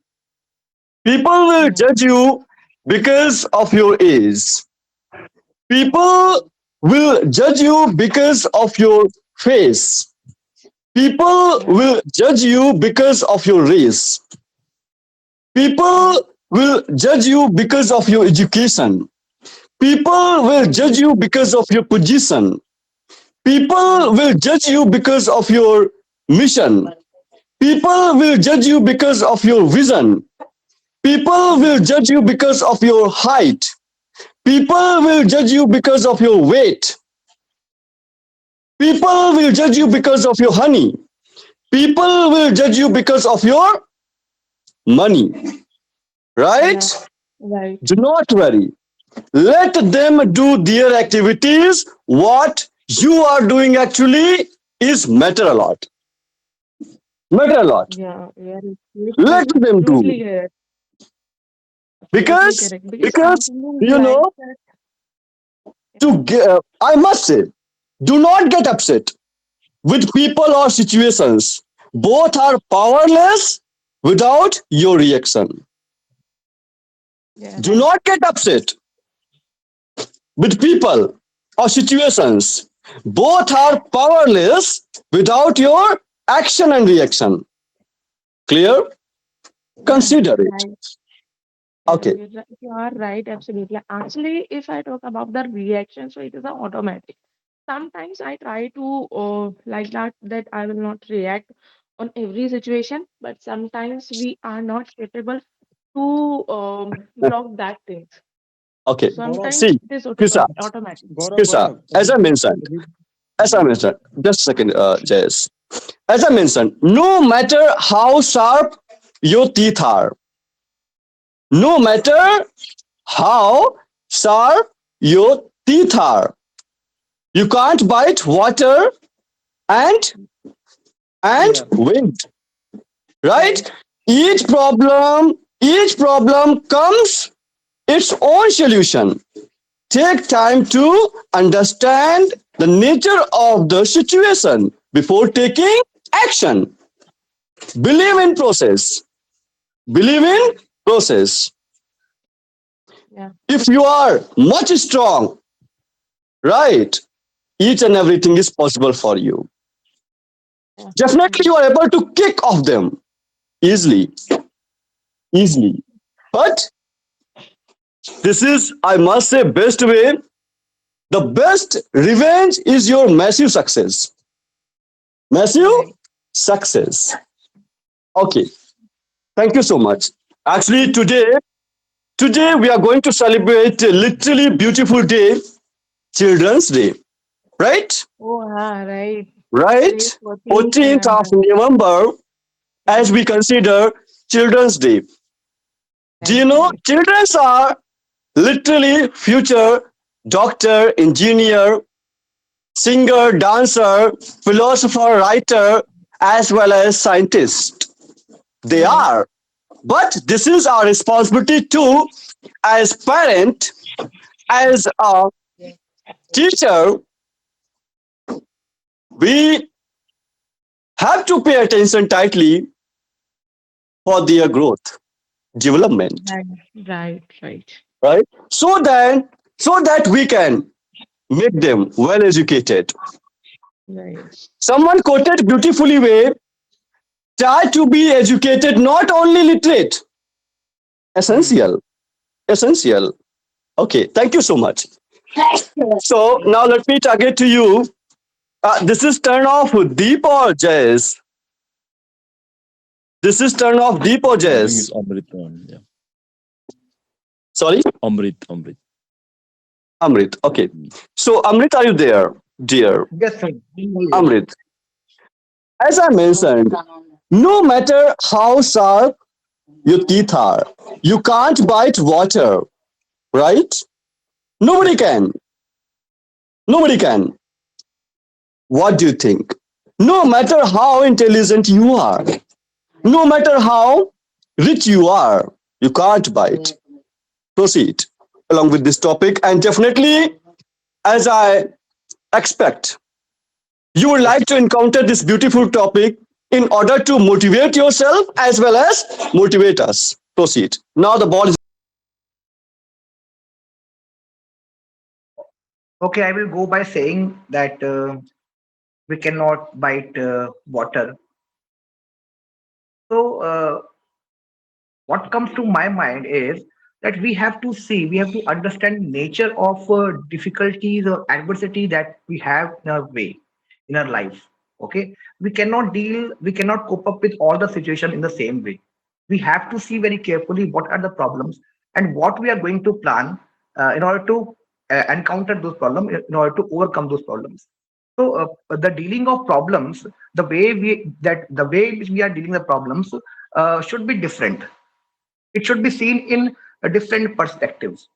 People will Yeah, judge you because of your age. People will judge you because of your face. People yeah, will judge you because of your race. yeah, People will judge you because of your education. People will judge you because of your position. yeah, People will judge you because of your mission. People will judge you because of your vision. People yeah, will judge you because of your height. People will judge you because of your weight. People will judge you because of your honey. People will judge you because of your money. Right? yeah. Right. Do not worry. Let them do their activities. What you are doing actually is matter a lot. Matter a lot. Yeah, yeah, absolutely, Let them do. absolutely correct. Absolutely Because, correct. Because I'm because, feeling you like know, that. Yeah, I must say, do not get upset with people or situations. Both are powerless without your reaction. yeah, Do right. not get upset with people or situations. Both are powerless without your action and reaction. Clear? Yeah, Consider it. right. Yeah, Okay. you are right. Absolutely. Actually, if I talk about the reaction, so it is a automatic. Sometimes I try to like that I will not react on every situation, but sometimes we are not capable to block that thing. So Okay. Gaurav, sometimes See, it is Krisa, automatic. Krisa, as I mentioned, just a second, Jayes. As I mentioned, no matter how sharp your teeth are, no matter how sharp your teeth are, you can't bite water and air. wind, Right. right? Each problem comes its own solution. Take time to understand the nature of the situation before taking action. Believe in process. Believe in process. Yeah. If you are much strong, right, each and everything is possible for you. Yeah. Definitely Right. you are able to kick off them easily, easily. But this is, I must say, best way. The best revenge is your massive success. Massive Right. success. Okay. Thank you so much. Actually, today we are going to celebrate a literally beautiful day. Children's Day, right? Oh, yeah, right. Right? Today's 14th 14th of November. November, as we consider Children's Day. Do you Right, know right. children are literally future doctor, engineer, singer, dancer, philosopher, writer, as well as scientist. They Right. are. But this is our responsibility too, as parent, as a teacher, we have to pay attention tightly for their growth, development, Right, right, right. right? So that we can make them well educated. Right. Someone quoted beautifully way, try to be educated, not only literate. Essential. Essential. Okay, thank you so much. So now let me target to you. This is turn off Deep or Jazz. This is turn off Deep or I think Jazz. it's Amrit one. Yeah. Sorry, Amrit. Amrit. Okay. So Amrit, are you there, dear Yes, sir. Amrit? As I mentioned, no matter how sharp your teeth are, you can't bite water, right? Nobody can. Nobody can. What do you think? No matter how intelligent you are, no matter how rich you are, you can't bite. Proceed along with this topic, and definitely, as I expect, you would like to encounter this beautiful topic in order to motivate yourself as well as motivate us. Proceed. Now the ball is. Okay, I will go by saying that we cannot bite water. So, what comes to my mind is that we have to understand nature of difficulties or adversity that we have in our way, in our life. Okay, we cannot cope up with all the situation in the same way. We have to see very carefully what are the problems and what we are going to plan in order to encounter those problems, in order to overcome those problems. So the dealing of problems, the way in which we are dealing the problems should be different. It should be seen in different perspectives.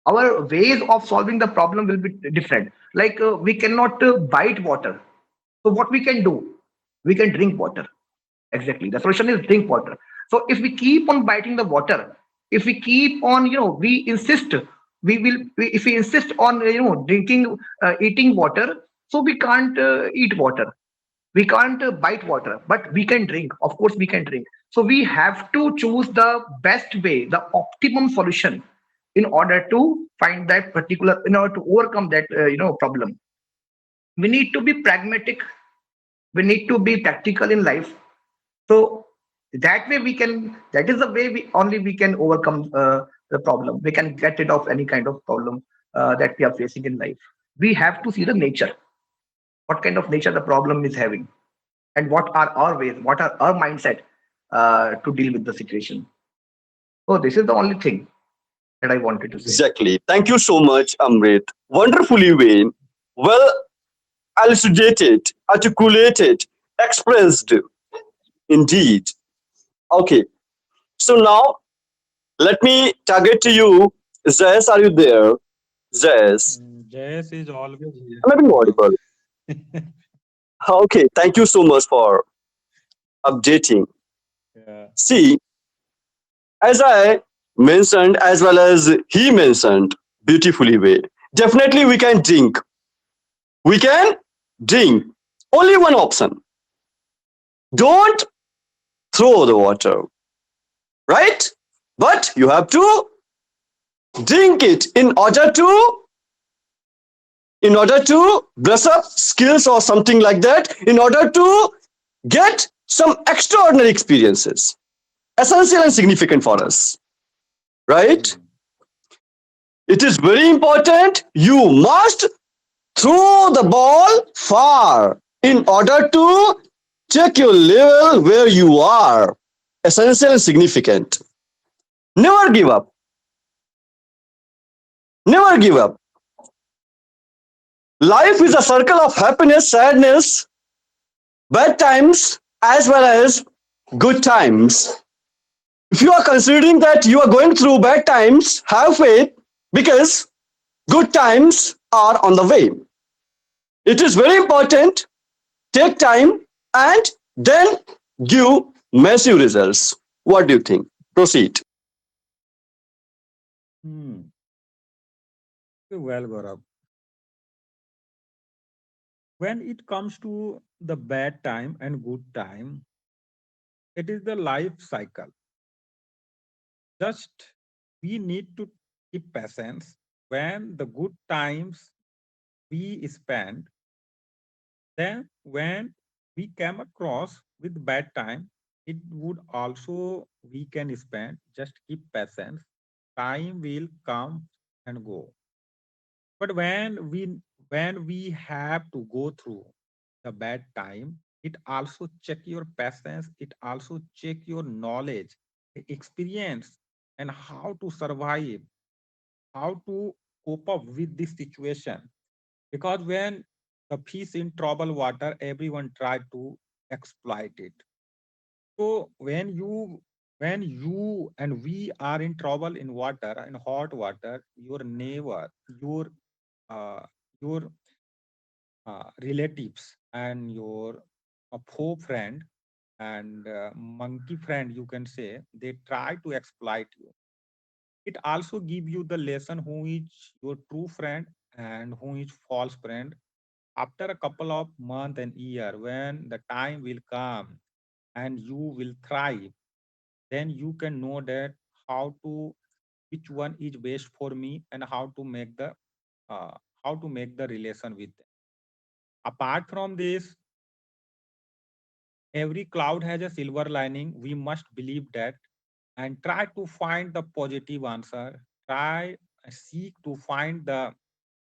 Our ways of solving the problem will be different. Like we cannot bite water. So what we can do? We can drink water. Exactly. The solution is drink water. So if we keep on biting the water, if we keep on, we insist, if we insist on, drinking, eating water, so we can't eat water. We can't bite water, but we can drink. Of course, we can drink. So we have to choose the best way, the optimum solution in order to find that particular, in order to overcome that, problem. We need to be pragmatic. We need to be practical in life. So that way that is the way we can overcome the problem. We can get rid of any kind of problem that we are facing in life. We have to see the nature, what kind of nature the problem is having, and what are our ways, what are our mindset to deal with the situation. So this is the only thing that I wanted to say. Exactly. Thank you so much, Amrit. Wonderfully, Wayne. Well elucidated, articulated, expressed. Indeed. Okay. So now let me target to you. Zes, are you there? Zes. Jayas is always Am I being audible? here. Okay. Thank you so much for updating. Yeah. See, as I mentioned, as well as he mentioned, beautifully way. Definitely we can drink. We can drink. Only one option. Don't throw the water, right? But you have to drink it in order to brush up skills or something like that, in order to get some extraordinary experiences, essential and significant for us, right? It is very important. You must throw the ball far in order to check your level where you are, essential and significant. Never give up. Never give up. Life is a circle of happiness, sadness, bad times, as well as good times. If you are considering that you are going through bad times, have faith because good times are on the way. It is very important. Take time and then give massive results. What do you think? Proceed. Hmm. Well, Gaurav, when it comes to the bad time and good time, it is the life cycle. Just we need to keep patience. When the good times we spend, then when we came across with bad time, it would also we can spend. Just keep patience. Time will come and go. But when we have to go through the bad time, it also check your patience, it also check your knowledge, experience, and how to survive, how to cope up with this situation. Because when the fish in troubled water, everyone try to exploit it. So when you and we are in trouble in water, in hot water, your neighbor, uh, your relatives and your foe friend and monkey friend, you can say, they try to exploit you. It also give you the lesson who is your true friend and who is false friend. After a couple of months and year, when the time will come and you will thrive, then you can know that how to which one is best for me and uh, how to make the relation with them. Apart from this, every cloud has a silver lining. We must believe that and try to find the positive answer. Try seek to find the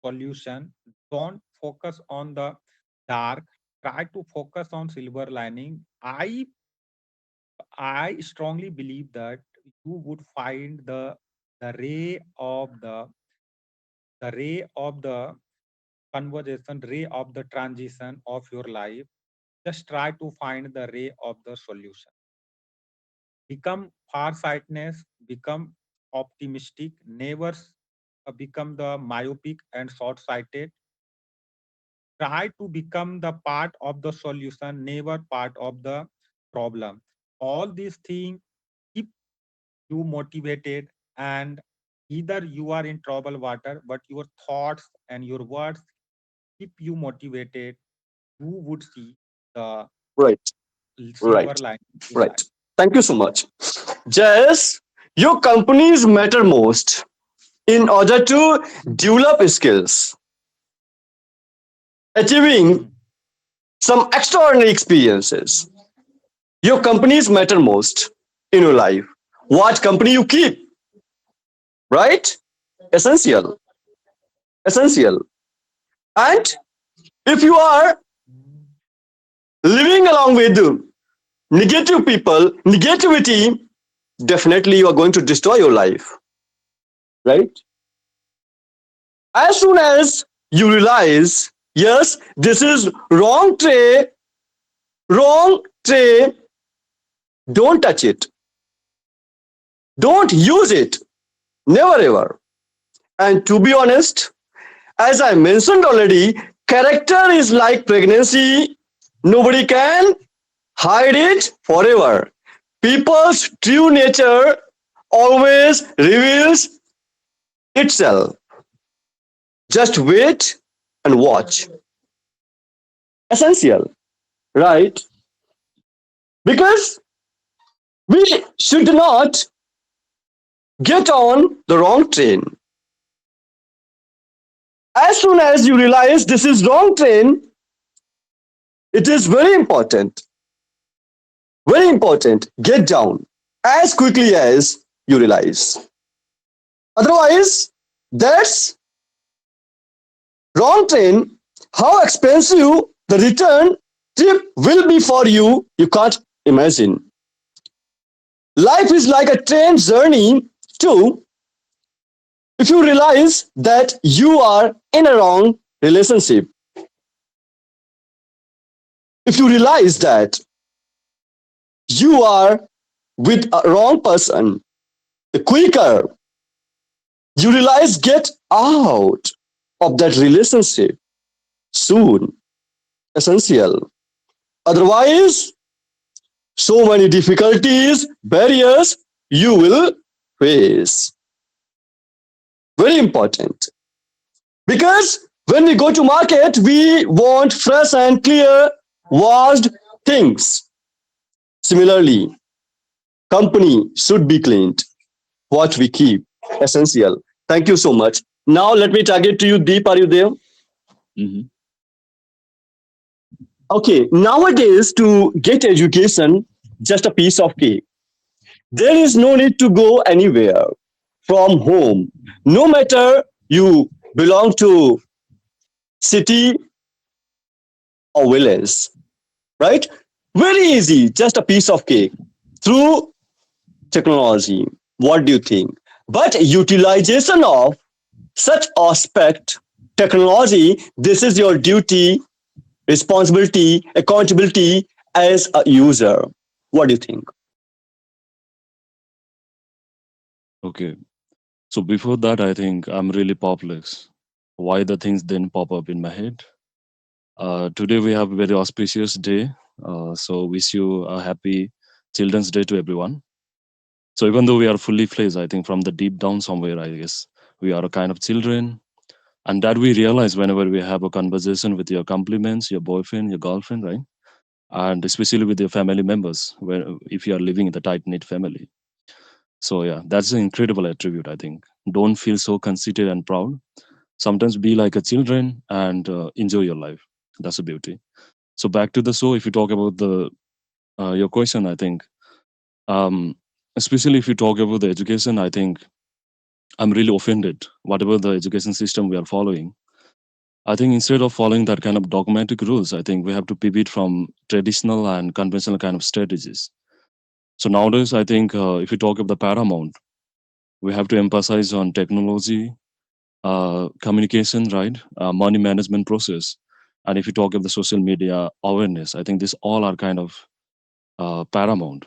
solution. Don't focus on the dark. Try to focus on silver lining. I strongly believe that you would find the ray of the conversation, ray of the transition of your life. Just try to find the ray of the solution. Become far-sightedness, become optimistic, never become the myopic and short-sighted. Try to become the part of the solution, never part of the problem. All these things keep you motivated, and either you are in trouble water, but your thoughts and your words keep you motivated. You would see the Right, silver right, line in right. life. Thank you so much. Jess, your companies matter most in order to develop skills, achieving Hmm. some extraordinary experiences. Your companies matter most in your life. What company you keep, right? Essential, essential. And if you are living along with negative people, negativity, definitely you are going to destroy your life, right? As soon as you realize, yes, this is wrong tray, don't touch it, don't use it, never ever. And to be honest, as I mentioned already, character is like pregnancy. Nobody can hide it forever. People's true nature always reveals itself. Just wait and watch. Essential, right? Because we should not get on the wrong train. As soon as you realize this is wrong train, it is very important, get down as quickly as you realize. Otherwise, that's wrong train. How expensive the return trip will be for you, you can't imagine. Life is like a train journey too. If you realize that you are in a wrong relationship. If you realize that you are with a wrong person, the quicker you realize, get out of that relationship soon. Essential. Otherwise, so many difficulties, barriers you will face. Very important. Because when we go to market, we want fresh and clear, washed things. Similarly, company should be cleaned. What we keep, essential. Thank you so much. Now let me target to you, Deep. Are you there? Mhm. Okay. Nowadays, to get education, just a piece of cake. There is no need to go anywhere from home. No matter you belong to city or village, right? Very easy, just a piece of cake through technology. What do you think? But utilization of such aspect, technology, this is your duty, responsibility, accountability as a user. What do you think? Okay. So before that, I think I'm really perplexed. Why the things then pop up in my head? Today we have a very auspicious day. So wish you a happy Children's Day to everyone. So even though we are fully fledged, I think from the deep down somewhere, I guess we are a kind of children, and that we realize whenever we have a conversation with your compliments, your boyfriend, your girlfriend, right? And especially with your family members, where if you are living in the tight knit family. So yeah, that's an incredible attribute. I think don't feel so conceited and proud. Sometimes be like a children and enjoy your life. That's a beauty. So back to the show. If you talk about the your question, I think um, especially if you talk about the education, I think I'm really offended. Whatever the education system we are following, I think instead of following that kind of dogmatic rules, I think we have to pivot from traditional and conventional kind of strategies. So nowadays, I think if you talk of the paramount, we have to emphasize on technology, communication, right, money management process, and if you talk of the social media awareness, I think these all are kind of paramount.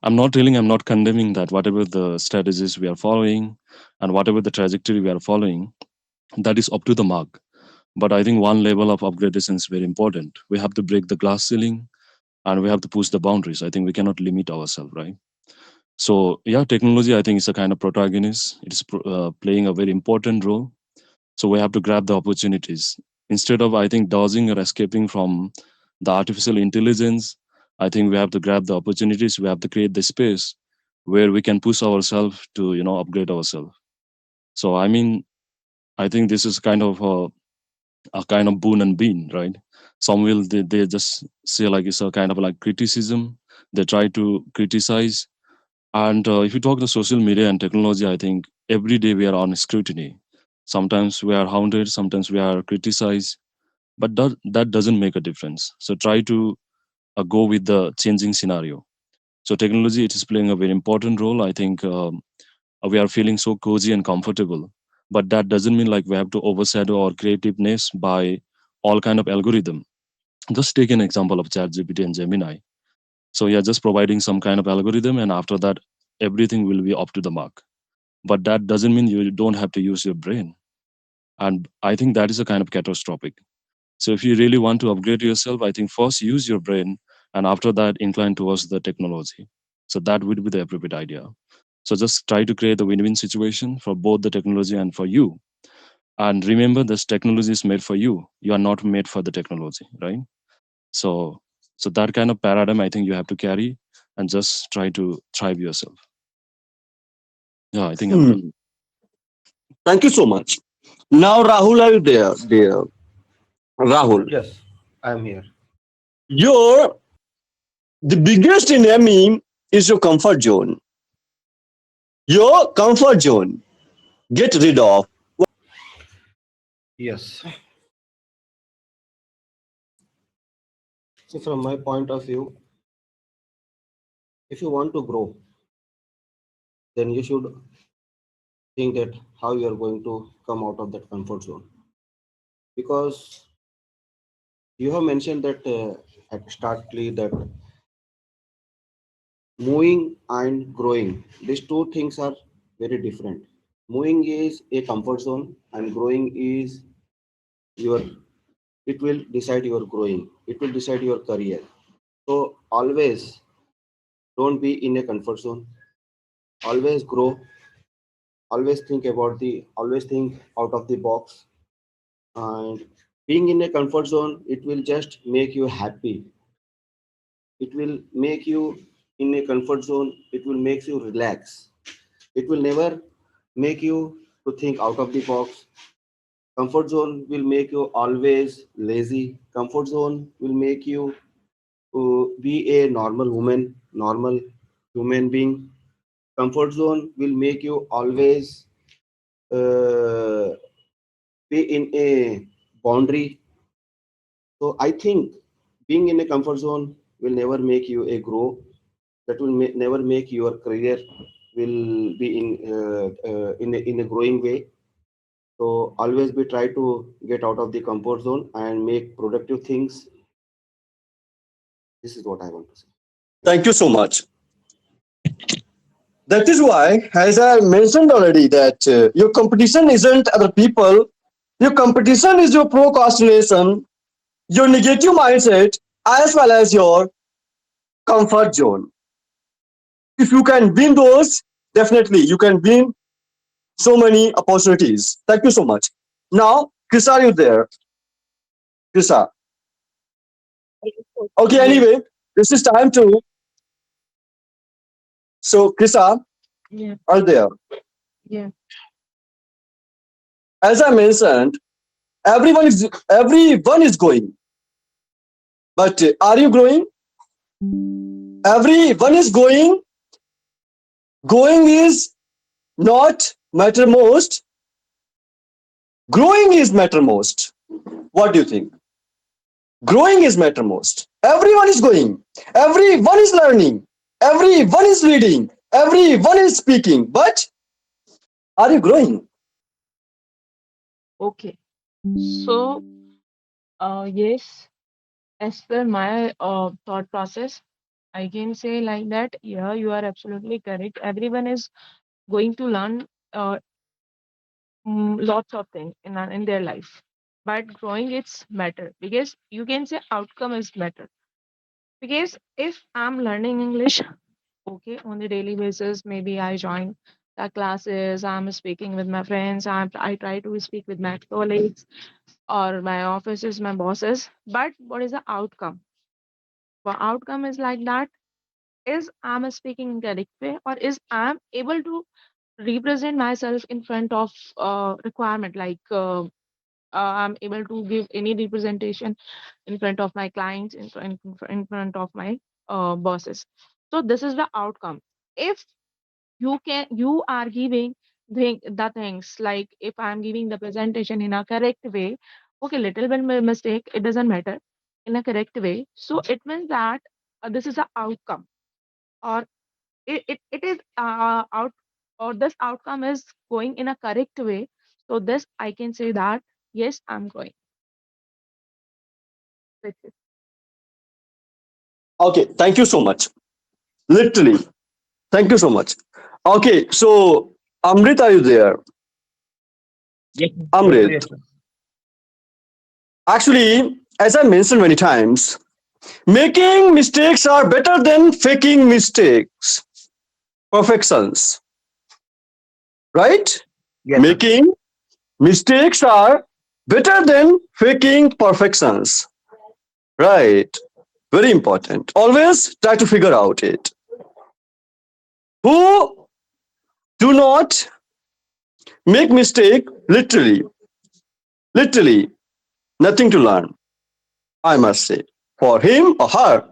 I'm not condemning that whatever the strategies we are following and whatever the trajectory we are following, that is up to the mark. But I think one level of upgradation is very important. We have to break the glass ceiling and we have to push the boundaries. I think we cannot limit ourselves, right? So yeah, technology I think is a kind of protagonist. It is playing a very important role. So we have to grab the opportunities instead of I think dodging or escaping from the artificial intelligence. I think we have to grab the opportunities. We have to create the space where we can push ourselves to upgrade ourselves. So I mean, I think this is kind of a kind of boon and bean, right? Some will they just say like it's a kind of like criticism. They try to criticize, and if you talk the social media and technology, I think every day we are on scrutiny. Sometimes we are hounded, sometimes we are criticized, but that doesn't make a difference. So try to go with the changing scenario. So technology, it is playing a very important role. I think we are feeling so cozy and comfortable, but that doesn't mean like we have to overshadow our creativeness by all kind of algorithm. Just take an example of ChatGPT and Gemini. So you're just providing some kind of algorithm, and after that, everything will be up to the mark. But that doesn't mean you don't have to use your brain. And I think that is a kind of catastrophic. So if you really want to upgrade yourself, I think first use your brain, and after that, incline towards the technology. So that would be the appropriate idea. So just try to create a win-win situation for both the technology and for you. And remember, this technology is made for you. You are not made for the technology, right? So, so that kind of paradigm, I think you have to carry and just try to thrive yourself. Yeah, I think I'm Hmm. done. Thank you so much. Now, Rahul, are you there? Dear Rahul, Yes, I'm here. your the biggest enemy is your comfort zone. Your comfort zone. Get rid of. Yes. So from my point of view, if you want to grow, then you should think that how you are going to come out of that comfort zone. because you have mentioned that at startly that moving and growing, these two things are very different. Moving is a comfort zone, and growing is your, it will decide your growing, it will decide your career. So always don't be in a comfort zone, always grow, always think out of the box. And being in a comfort zone, it will just make you happy, it will make you in a comfort zone, it will make you relax, it will never make you to think out of the box. Comfort zone will make you always lazy. Comfort zone will make you be a normal woman, normal human being. Comfort zone will make you always uh, be in a boundary. So I think being in a comfort zone will never make you a grow. That will never make your career will be in a growing way. So always be try to get out of the comfort zone and make productive things. This is what I want to say. Thank you so much. That is why, as I mentioned already, that your competition isn't other people. Your competition is your procrastination, your negative mindset, as well as your comfort zone. If you can win those, definitely you can win so many opportunities. Thank you so much. Now, Krisa, are you there? Krisa. Okay, Yes, anyway, this is time to. So, Krisa, yeah, are there? yeah. As I mentioned, everyone is going, but are you growing? Everyone is going. Going is not matter most. Growing is matter most. What do you think? Growing is matter most. Everyone is going. Everyone is learning. Everyone is reading. Everyone is speaking. But are you growing? Okay. So, yes, as per my thought process, I can say like that. Yeah, you are absolutely correct. Everyone is going to learn uh, lots of things in their life, but growing it's matter because you can say outcome is matter. Because if I'm learning English, okay, on the daily basis, maybe I join the classes, I'm speaking with my friends, I try to speak with my colleagues or my offices, my bosses. But what is the outcome? The outcome is like that, is I'm speaking in correct way, or is I'm able to represent myself in front of requirement, like I'm able to give any representation in front of my clients, in front of my bosses. So this is the outcome. If you are giving the things, like if I'm giving the presentation in a correct way, okay, little bit mistake, it doesn't matter, in a correct way, so it means that this is the outcome, or it is out, or this outcome is going in a correct way. So this I can say that yes, I'm going with it. Okay, thank you so much. Literally, thank you so much. Okay, so Amrit, are you there? Yes, Amrit, yes, sir. actually, as I mentioned many times, making mistakes are better than faking mistakes. Perfections, right? Yes, sir. Making mistakes are better than faking perfections, right? Very important. Always try to figure out it. Who do not make mistake, literally nothing to learn, I must say, for him or her.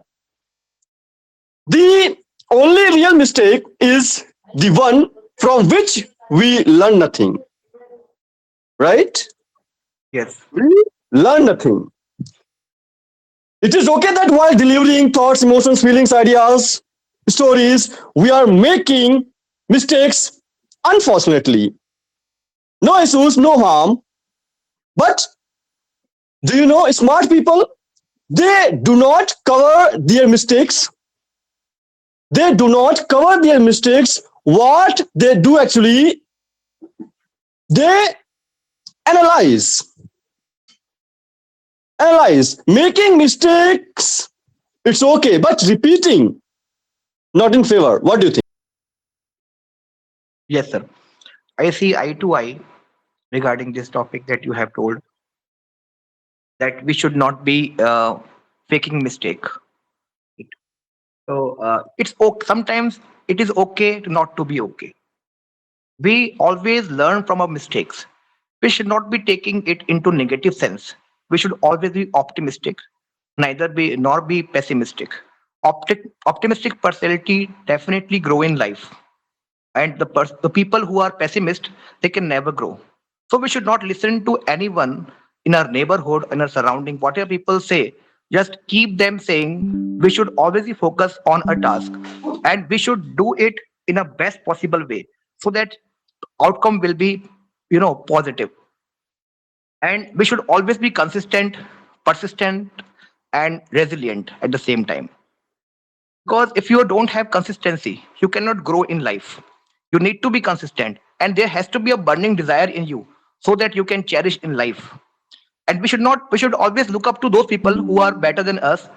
The only real mistake is the one from which we learn nothing, right? Yes. We learn nothing. It is okay that while delivering thoughts, emotions, feelings, ideas, stories, we are making mistakes, unfortunately. No issues, no harm. But Do you know smart people? They do not cover their mistakes. They do not cover their mistakes. What they do actually, they analyze. Analyze. Making mistakes, it's okay, but repeating, not in favor. What do you think? Yes, sir. I see eye to eye regarding this topic that you have told, that we should not be faking mistake. So it's okay. Sometimes it is okay to not to be okay. We always learn from our mistakes. We should not be taking it into negative sense. We should always be optimistic, neither be nor be pessimistic. Optimistic personality definitely grow in life, and the people who are pessimist, they can never grow. So we should not listen to anyone in our neighborhood, in our surrounding, whatever people say. Just keep them saying. We should always be focused on a task, and we should do it in a best possible way, so that outcome will be, positive. And we should always be consistent, persistent, and resilient at the same time. Because if you don't have consistency, you cannot grow in life. You need to be consistent, and there has to be a burning desire in you, so that you can cherish in life. And we should always look up to those people who are better than us,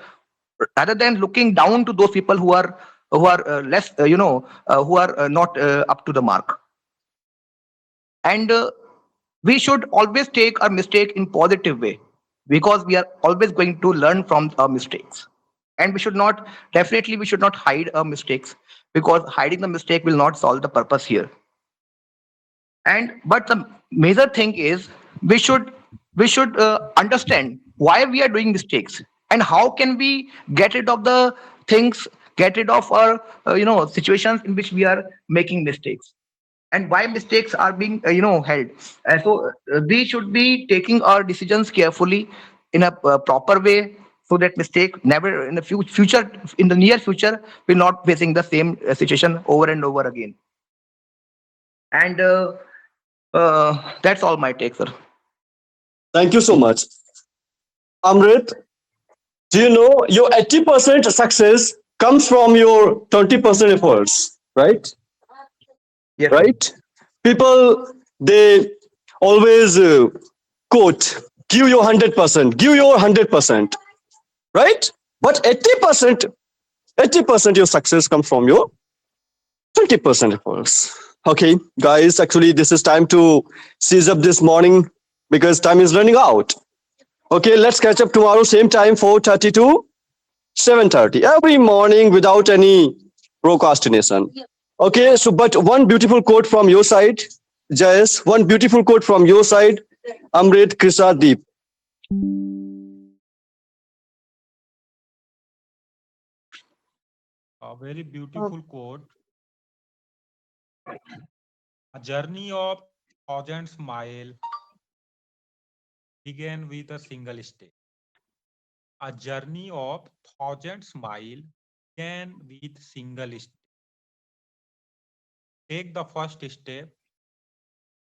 rather than looking down to those people who are less, who are not up to the mark. And we should always take our mistake in positive way, because we are always going to learn from our mistakes. And we should not hide our mistakes, because hiding the mistake will not solve the purpose here. And but the major thing is, we should understand why we are doing mistakes, and how can we get rid of the things, get rid of our situations in which we are making mistakes, and why mistakes are being held. So we should be taking our decisions carefully, in a proper way, so that mistake never in the future, in the near future, will not facing the same situation over and over again. And that's all my take, sir. Thank you so much. Amrit, do you know your 80% success comes from your 20% efforts, right? Yes, sir. Right? People, they always quote, give your 100%, give your 100%, right? But 80% your success comes from your 20% efforts. Okay, guys, actually, this is time to seize up this morning because time is running out. Okay, let's catch up tomorrow, same time, 4:30 to 7:30, every morning without any procrastination. Okay, so but one beautiful quote from your side, Jayes, one beautiful quote from your side, Amrit, Krisa, Deep. A very beautiful quote. A journey of thousands mile began with a single step. A journey of thousands mile began with single step. Take the first step,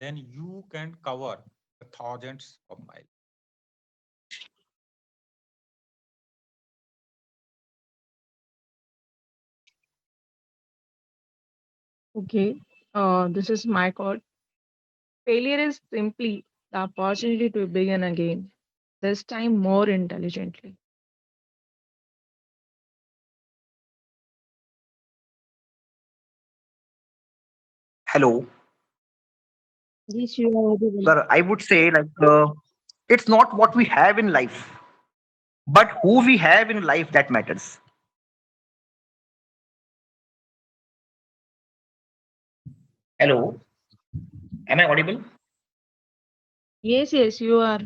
then you can cover the thousands of miles. Okay, this is my quote. Failure is simply the opportunity to begin again, this time more intelligently. Hello, Yes, you are audible. sir. I would say, like, it's not what we have in life, but who we have in life that matters. Hello, am I audible? Yes, yes, you are.